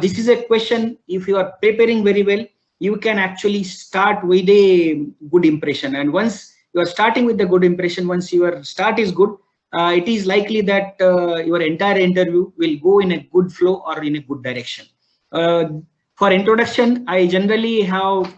This is a question, if you are preparing very well, you can actually start with a good impression. And once you are starting with the good impression, once your start is good, it is likely that your entire interview will go in a good flow or in a good direction. For introduction, I generally have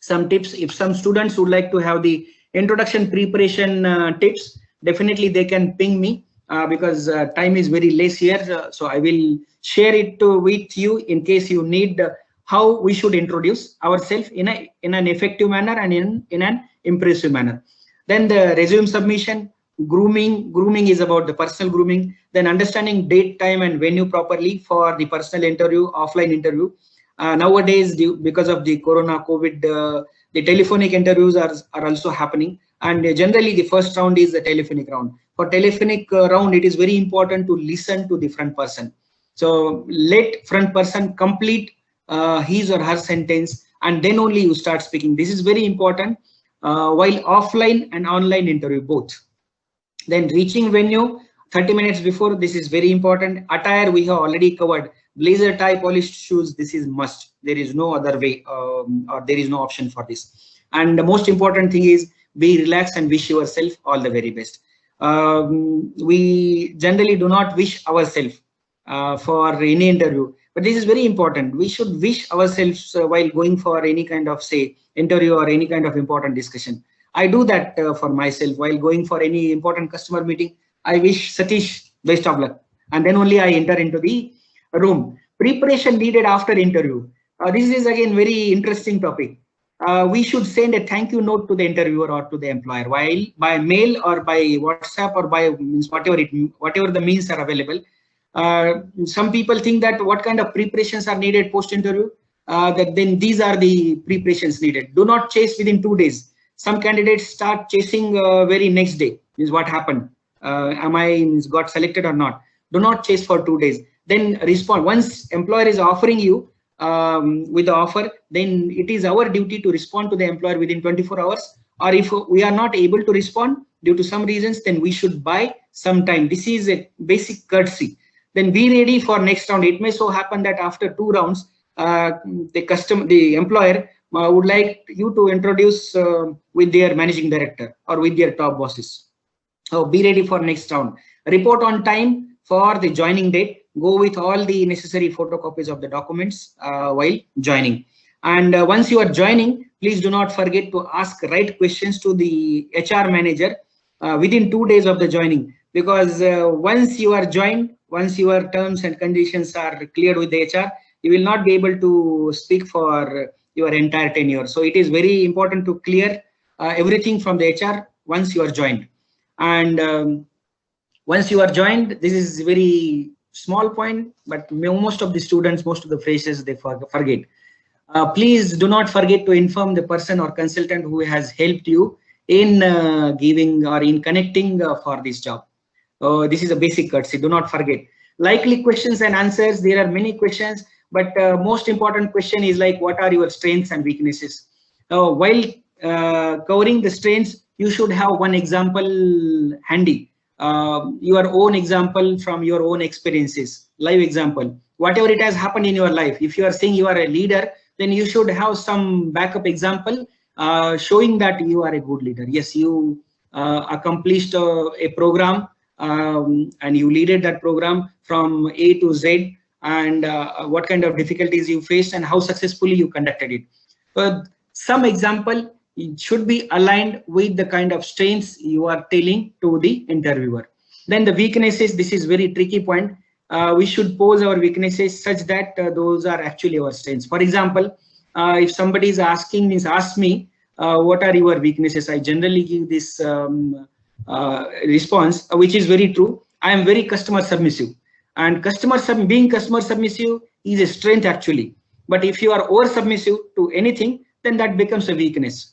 some tips. If some students would like to have the introduction preparation tips, definitely they can ping me, because time is very less here. So I will share it with you in case you need how we should introduce ourselves in an effective manner and in an impressive manner. Then the resume submission, grooming is about the personal grooming. Then understanding date, time and venue properly for the personal interview, offline interview. Nowadays, because of the corona COVID, the telephonic interviews are also happening, and generally the first round is the telephonic round. For telephonic round, it is very important to listen to the front person. So let front person complete his or her sentence, and then only you start speaking. This is very important while offline and online interview both. Then reaching venue 30 minutes before, this is very important. Attire we have already covered. Blazer, tie, polished shoes, this is must. There is no other way, or there is no option for this. And the most important thing is be relaxed and wish yourself all the very best. We generally do not wish ourselves for any interview, but this is very important. We should wish ourselves while going for any kind of, say, interview or any kind of important discussion. I do that for myself while going for any important customer meeting. I wish Satish best of luck, and then only I enter into the room. Preparation needed after interview. This is again very interesting topic. We should send a thank you note to the interviewer or to the employer, while by mail or by WhatsApp or by whatever the means are available. Some people think that what kind of preparations are needed post interview. That then these are the preparations needed. Do not chase within 2 days. Some candidates start chasing very next day. Is what happened. Am I got selected or not? Do not chase for 2 days. Then respond. Once employer is offering you with the offer, then it is our duty to respond to the employer within 24 hours. Or if we are not able to respond due to some reasons, then we should buy some time. This is a basic courtesy. Then be ready for next round. It may so happen that after 2 rounds, the employer would like you to introduce with their managing director or with their top bosses. So be ready for next round. Report on time for the joining date. Go with all the necessary photocopies of the documents while joining. And once you are joining, please do not forget to ask right questions to the HR manager within 2 days of the joining. Because once you are joined, once your terms and conditions are cleared with the HR, you will not be able to speak for your entire tenure. So it is very important to clear everything from the HR once you are joined. And once you are joined, this is very small point, but most of the students, most of the freshers, they forget. Please do not forget to inform the person or consultant who has helped you in giving or in connecting for this job. This is a basic courtesy. Do not forget. Likely questions and answers. There are many questions, but most important question is like, what are your strengths and weaknesses? While covering the strengths, you should have one example handy. Your own example from your own experiences, live example, whatever it has happened in your life. If you are saying you are a leader, then you should have some backup example showing that you are a good leader. Yes, you accomplished a program and you leaded that program from A to Z, and what kind of difficulties you faced and how successfully you conducted it. Some example should be aligned with the kind of strengths you are telling to the interviewer. Then the weaknesses, this is very tricky point. We should pose our weaknesses such that those are actually our strengths. For example, if somebody is asking me, ask me, what are your weaknesses? I generally give this response, which is very true. I am very customer submissive, and being customer submissive is a strength actually. But if you are over submissive to anything, then that becomes a weakness.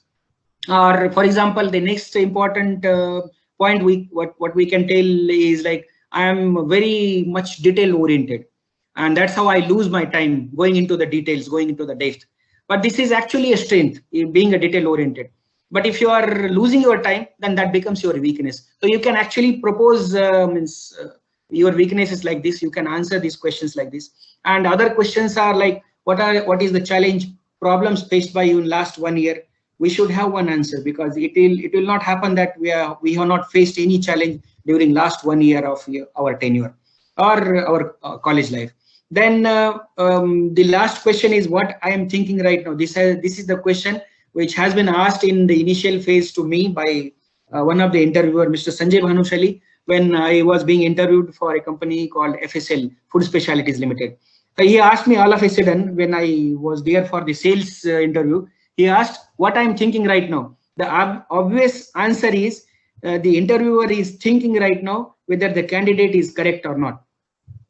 Or for example, the next important point what we can tell is like, I am very much detail oriented, and that's how I lose my time going into the details, going into the depth. But this is actually a strength, being a detail oriented. But if you are losing your time, then that becomes your weakness. So you can actually propose your weakness is like this, you can answer these questions like this. And other questions are like, what is the challenge problems faced by you in last 1 year? We should have one answer, because it will not happen that we have not faced any challenge during last 1 year of our tenure or our college life. Then the last question is what I am thinking right now. This is the question which has been asked in the initial phase to me by one of the interviewer, Mr. Sanjay Bhanushali, when I was being interviewed for a company called FSL, Food Specialities Limited. He asked me all of a sudden when I was there for the sales interview. He asked what I'm thinking right now. The obvious answer is the interviewer is thinking right now whether the candidate is correct or not,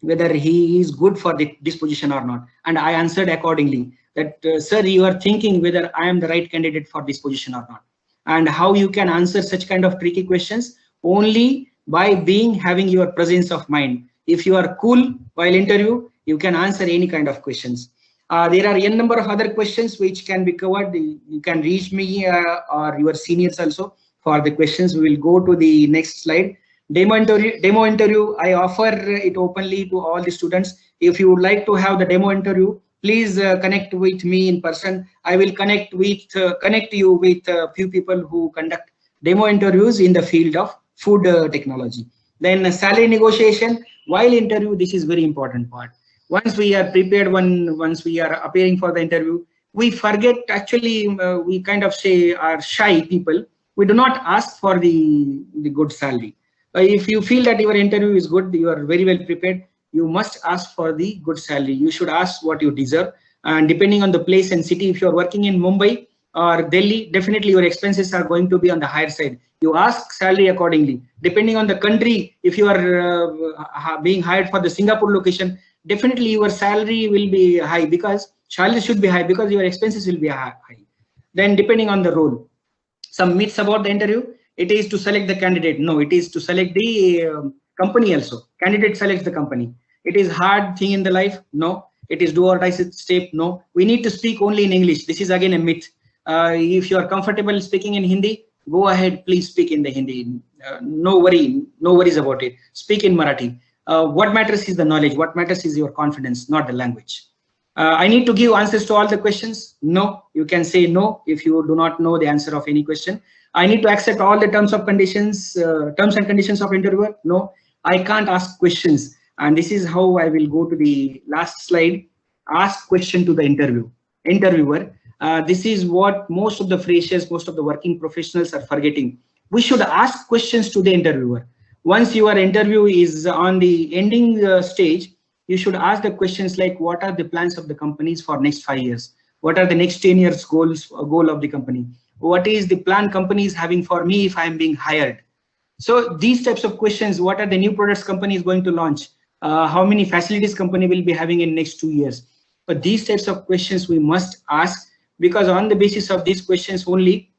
whether he is good for this position or not. And I answered accordingly that, sir, you are thinking whether I am the right candidate for this position or not. And how you can answer such kind of tricky questions? Only by having your presence of mind. If you are cool while interview, you can answer any kind of questions. There are n number of other questions which can be covered. You can reach me or your seniors also for the questions. We will go to the next slide. Demo interview, I offer it openly to all the students. If you would like to have the demo interview, please connect with me in person. I will connect you with a few people who conduct demo interviews in the field of food technology. Then salary negotiation while interview, this is very important part. Once we are prepared, once we are appearing for the interview, we forget, actually we kind of say are shy people. We do not ask for the good salary. If you feel that your interview is good, you are very well prepared, you must ask for the good salary. You should ask what you deserve. And depending on the place and city, if you are working in Mumbai or Delhi, definitely your expenses are going to be on the higher side. You ask salary accordingly. Depending on the country, if you are being hired for the Singapore location, definitely your salary will be high, because salary should be high because your expenses will be high. Then depending on the role, some myths about the interview. It is to select the candidate. No, it is to select the company also. Candidate selects the company. It is hard thing in the life. No, it is do or die step. No, we need to speak only in English. This is again a myth. If you are comfortable speaking in Hindi, go ahead, please speak in the Hindi. No worries about it. Speak in Marathi. What matters is the knowledge. What matters is your confidence, not the language. I need to give answers to all the questions. No, you can say no if you do not know the answer of any question. I need to accept all the terms and conditions of interviewer. No, I can't ask questions. And this is how I will go to the last slide. Ask question to the interviewer. This is what most of the freshers, most of the working professionals are forgetting. We should ask questions to the interviewer. Once your interview is on the ending stage, you should ask the questions like, what are the plans of the companies for next 5 years? What are the next 10 years goal of the company? What is the plan companies having for me if I am being hired? So these types of questions, what are the new products company is going to launch? How many facilities company will be having in next 2 years? But these types of questions we must ask, because on the basis of these questions only,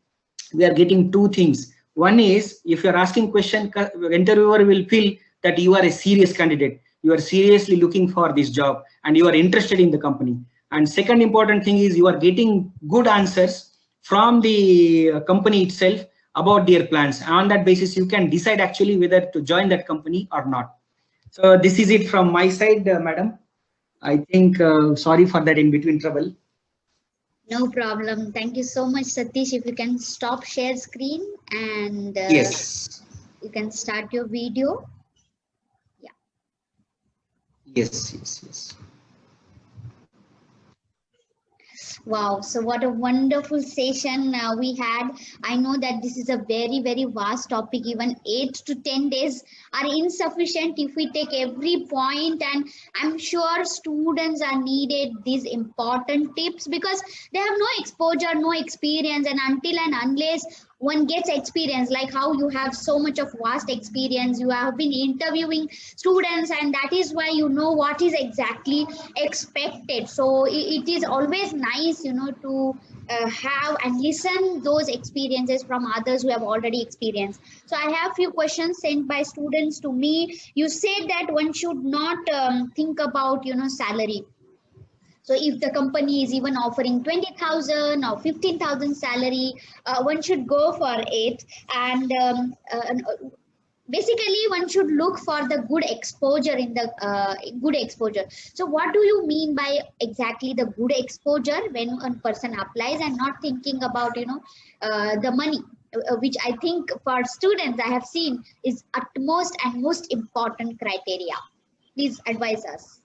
we are getting two things. One is, if you're asking question, interviewer will feel that you are a serious candidate. You are seriously looking for this job and you are interested in the company. And second important thing is you are getting good answers from the company itself about their plans. On that basis, you can decide actually whether to join that company or not. So this is it from my side, madam. I think, sorry for that in between trouble. No problem. Thank you so much, Satish. If you can stop share screen and yes, you can start your video. Yeah. Yes. Wow, so what a wonderful session we had. I know that this is a very, very vast topic. Even 8 to 10 days are insufficient if we take every point, and I'm sure students are needed these important tips because they have no exposure, no experience, and until and unless one gets experience, like how you have so much of vast experience, you have been interviewing students, and that is why you know what is exactly expected. So it is always nice, to have and listen those experiences from others who have already experienced. So I have few questions sent by students to me. You said that one should not think about salary. So if the company is even offering 20,000 or 15,000 salary, one should go for it. And basically one should look for the good exposure in the good exposure. So what do you mean by exactly the good exposure when one person applies and not thinking about the money, which I think for students I have seen is utmost and most important criteria. Please advise us.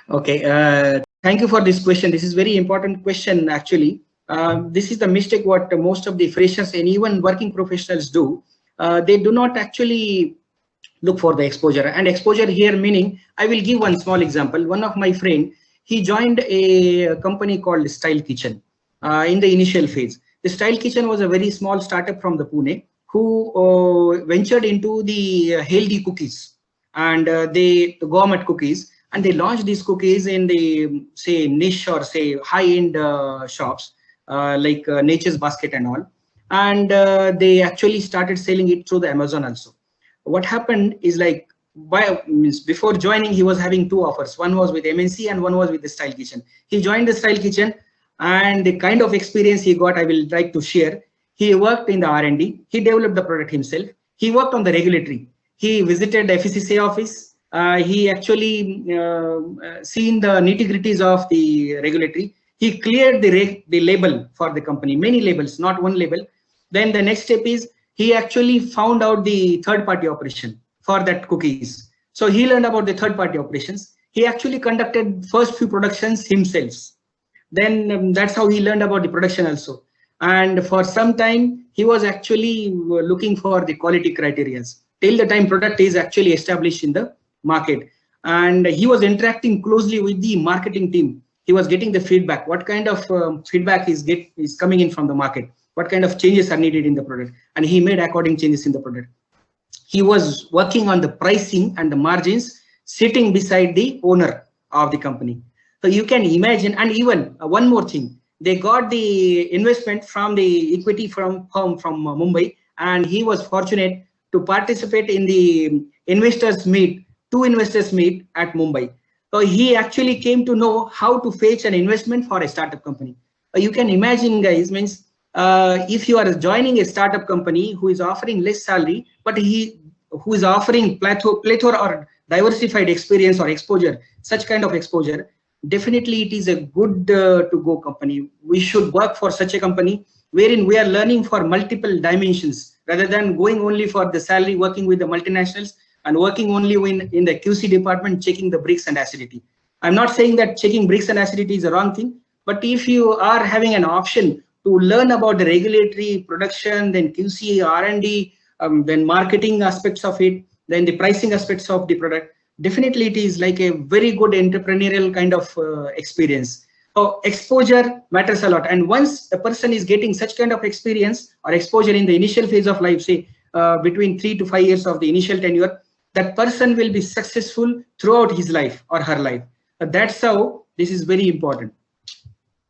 Okay, thank you for this question. This is very important question actually. This is the mistake what most of the freshers and even working professionals do. They do not actually look for the exposure, and exposure here meaning, I will give one small example. One of my friend, he joined a company called Style Kitchen in the initial phase. The Style Kitchen was a very small startup from the Pune who ventured into the healthy cookies and the gourmet cookies, and they launched these cookies in the say niche or say high-end shops like Nature's Basket and all, and they actually started selling it through the Amazon also. What happened is like means before joining he was having two offers. One was with MNC and one was with the Style Kitchen. He joined the Style Kitchen, and the kind of experience he got I will like to share. He worked in the R&D, he developed the product himself, he worked on the regulatory, he visited the FCCI office, he actually seen the nitty-gritties of the regulatory. He cleared the label for the company, many labels, not one label. Then the next step is he actually found out the third-party operation for that cookies. So he learned about the third-party operations. He actually conducted first few productions himself. Then that's how he learned about the production also. And for some time, he was actually looking for the quality criteria till the time product is actually established in the market. And he was interacting closely with the marketing team. He was getting the feedback, what kind of feedback is coming in from the market, what kind of changes are needed in the product, and he made according changes in the product. He was working on the pricing and the margins, sitting beside the owner of the company. So you can imagine, and even one more thing, they got the investment from the equity firm from Mumbai, and he was fortunate to participate in the investors meet, two investors meet at Mumbai. So he actually came to know how to fetch an investment for a startup company. You can imagine, guys, means if you are joining a startup company who is offering less salary, but who is offering plethora or diversified experience or exposure, such kind of exposure, definitely it is a good to go company. We should work for such a company wherein we are learning for multiple dimensions rather than going only for the salary, working with the multinationals and working only in the QC department, checking the bricks and acidity. I'm not saying that checking bricks and acidity is a wrong thing, but if you are having an option to learn about the regulatory, production, then QC, R&D, then marketing aspects of it, then the pricing aspects of the product, definitely it is like a very good entrepreneurial kind of experience. So exposure matters a lot. And once a person is getting such kind of experience or exposure in the initial phase of life, say between 3 to 5 years of the initial tenure, that person will be successful throughout his life or her life. That's how this is very important.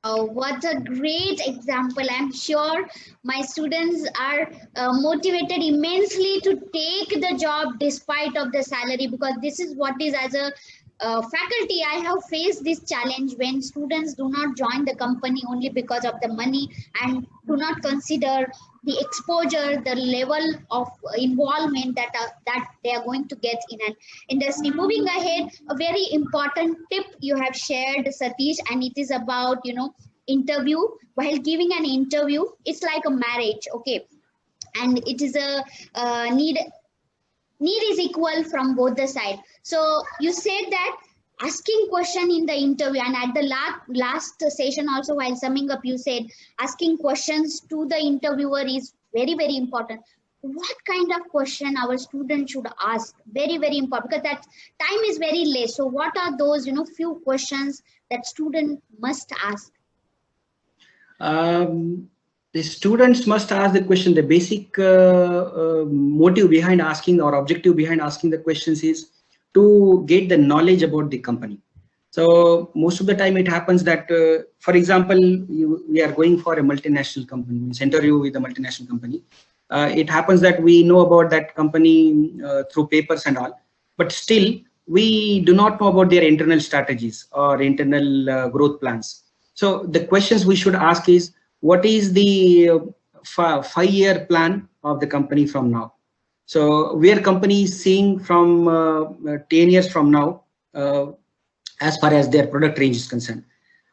What a great example. I'm sure my students are motivated immensely to take the job despite of the salary, because this is what is, as a faculty, I have faced this challenge when students do not join the company only because of the money and do not consider the exposure, the level of involvement that they are going to get in an industry. Moving ahead, a very important tip you have shared, Satish, and it is about interview. While giving an interview, it's like a marriage, okay, and it is a need is equal from both the side. So you said that asking question in the interview, and at the last session also, while summing up, you said asking questions to the interviewer is very, very important. What kind of question our student should ask? Very, very important, because that time is very less. So what are those few questions that student must ask? The students must ask the question. The basic motive behind asking or objective behind asking the questions is to get the knowledge about the company. So most of the time it happens that, for example, we are going for a multinational company, interview with a multinational company. It happens that we know about that company through papers and all, but still we do not know about their internal strategies or internal growth plans. So the questions we should ask is, what is the 5-year plan of the company from now? So where company is seeing from 10 years from now, as far as their product range is concerned,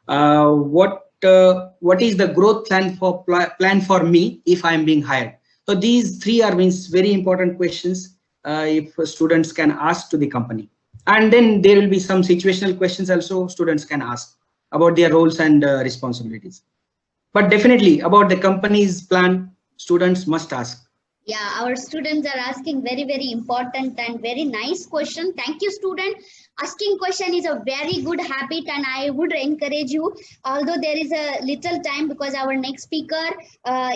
what is the growth plan for me if I am being hired? So these three are means very important questions if students can ask to the company. And then there will be some situational questions also students can ask about their roles and responsibilities. But definitely about the company's plan, students must ask. Yeah, our students are asking very, very important and very nice question. Thank you, student. Asking question is a very good habit, and I would encourage you. Although there is a little time because our next speaker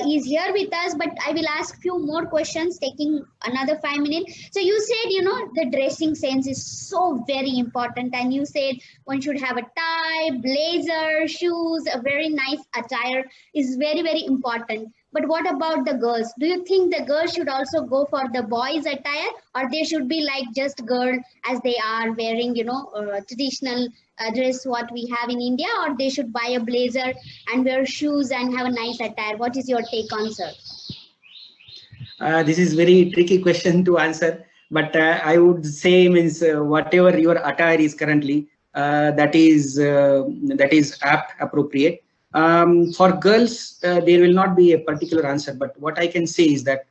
is here with us, but I will ask few more questions, taking another 5 minutes. So you said, the dressing sense is so very important, and you said one should have a tie, blazer, shoes, a very nice attire is very, very important. But what about the girls? Do you think the girls should also go for the boys attire, or they should be like just girl as they are wearing, traditional dress what we have in India, or they should buy a blazer and wear shoes and have a nice attire? What is your take on, sir? This is very tricky question to answer, but I would say means whatever your attire is currently, that is apt, appropriate. For girls, there will not be a particular answer, but what I can say is that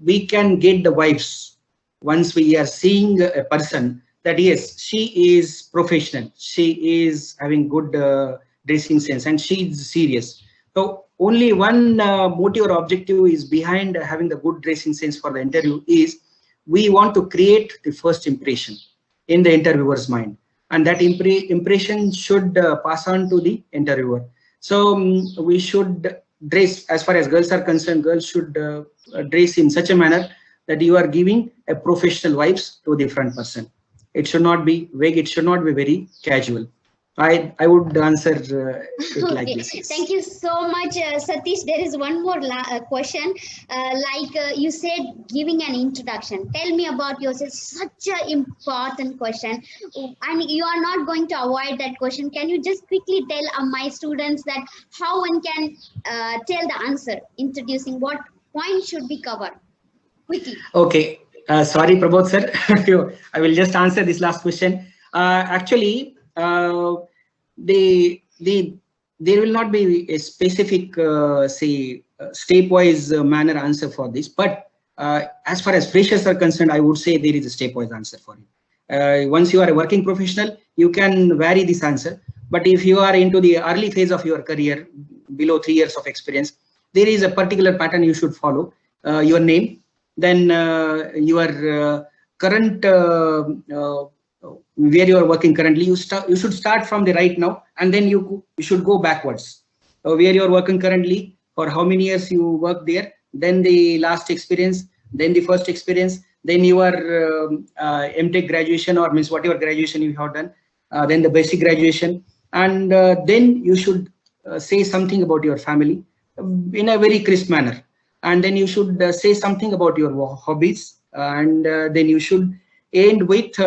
we can get the vibes once we are seeing a person that yes, she is professional, she is having good dressing sense, and she is serious. So only one motive or objective is behind having the good dressing sense for the interview is we want to create the first impression in the interviewer's mind, and that impression should pass on to the interviewer. So we should dress, as far as girls are concerned, girls should dress in such a manner that you are giving a professional vibes to the front person. It should not be vague, it should not be very casual. I would answer it like Okay, this. Yes. thank you so much, Satish. There is one more question. You said, giving an introduction. Tell me about yourself. Such an important question, and you are not going to avoid that question. Can you just quickly tell my students that how one can tell the answer, introducing what point should be covered quickly? Okay, sorry, Prabodh sir. I will just answer this last question. Actually, there will not be a specific, say, stepwise manner answer for this. But as far as freshers are concerned, I would say there is a stepwise answer for it. Once you are a working professional, you can vary this answer. But if you are into the early phase of your career, below 3 years of experience, there is a particular pattern you should follow. Your name, then your current where you are working currently. You should start from the right now, and then you should go backwards. Where you are working currently, for how many years you work there, then the last experience, then the first experience, then your MTech graduation, or means whatever graduation you have done, then the basic graduation, and then you should say something about your family in a very crisp manner, and then you should say something about your hobbies, and then you should end with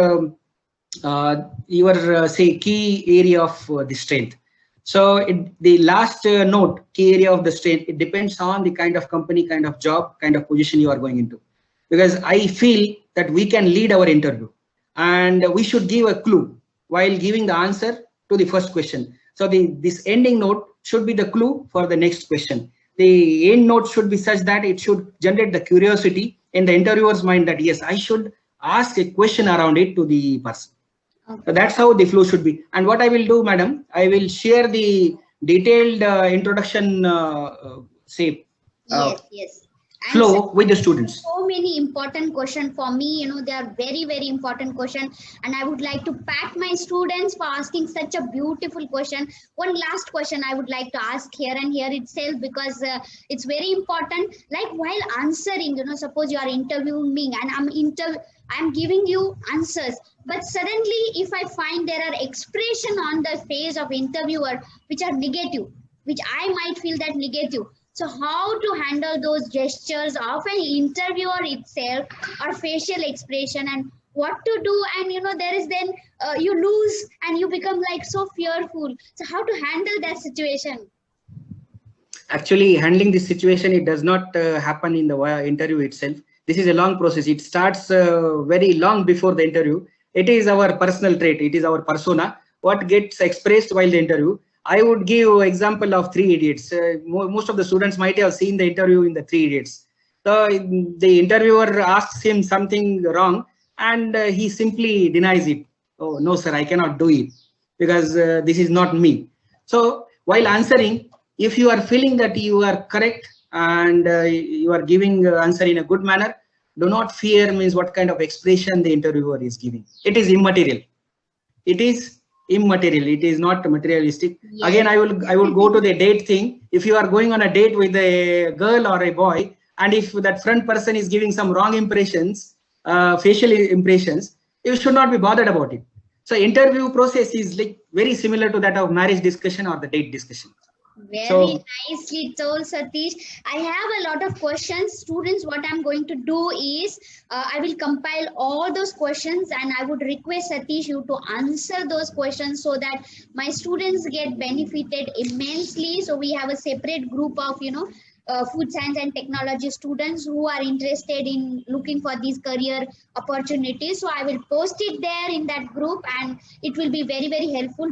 your say key area of the strength. So the last note, key area of the strength, it depends on the kind of company, kind of job, kind of position you are going into. Because I feel that we can lead our interview, and we should give a clue while giving the answer to the first question. So this ending note should be the clue for the next question. The end note should be such that it should generate the curiosity in the interviewer's mind that yes, I should ask a question around it to the person. Okay. So that's how the flow should be. And what I will do, madam, I will share the detailed introduction, Yes. Flow with the students. So many important questions for me, they are very, very important questions, and I would like to pat my students for asking such a beautiful question. One last question I would like to ask here and here itself, because it's very important. Like while answering, suppose you are interviewing me and I'm giving you answers, but suddenly if I find there are expression on the face of interviewer which are negative, which I might feel that negative. So how to handle those gestures of an interviewer itself, or facial expression, and what to do? And there is then you lose and you become like so fearful. So how to handle that situation? Actually, handling this situation, it does not happen in the interview itself. This is a long process. It starts very long before the interview. It is our personal trait. It is our persona. What gets expressed while the interview. I would give example of Three Idiots. Most of the students might have seen the interview in the Three Idiots. So the interviewer asks him something wrong, and he simply denies it. Oh no, sir, I cannot do it because this is not me. So while answering, if you are feeling that you are correct and you are giving answer in a good manner, do not fear means what kind of expression the interviewer is giving. It is immaterial. It is immaterial. It is not materialistic. Yes. Again, I will go to the date thing. If you are going on a date with a girl or a boy, and if that front person is giving some wrong impressions, facial impressions, you should not be bothered about it. So interview process is like very similar to that of marriage discussion or the date discussion. Very nicely told, Satish. I have a lot of questions. Students, what I'm going to do is, I will compile all those questions and I would request Satish you to answer those questions so that my students get benefited immensely. So we have a separate group of, food science and technology students who are interested in looking for these career opportunities. So I will post it there in that group and it will be very, very helpful.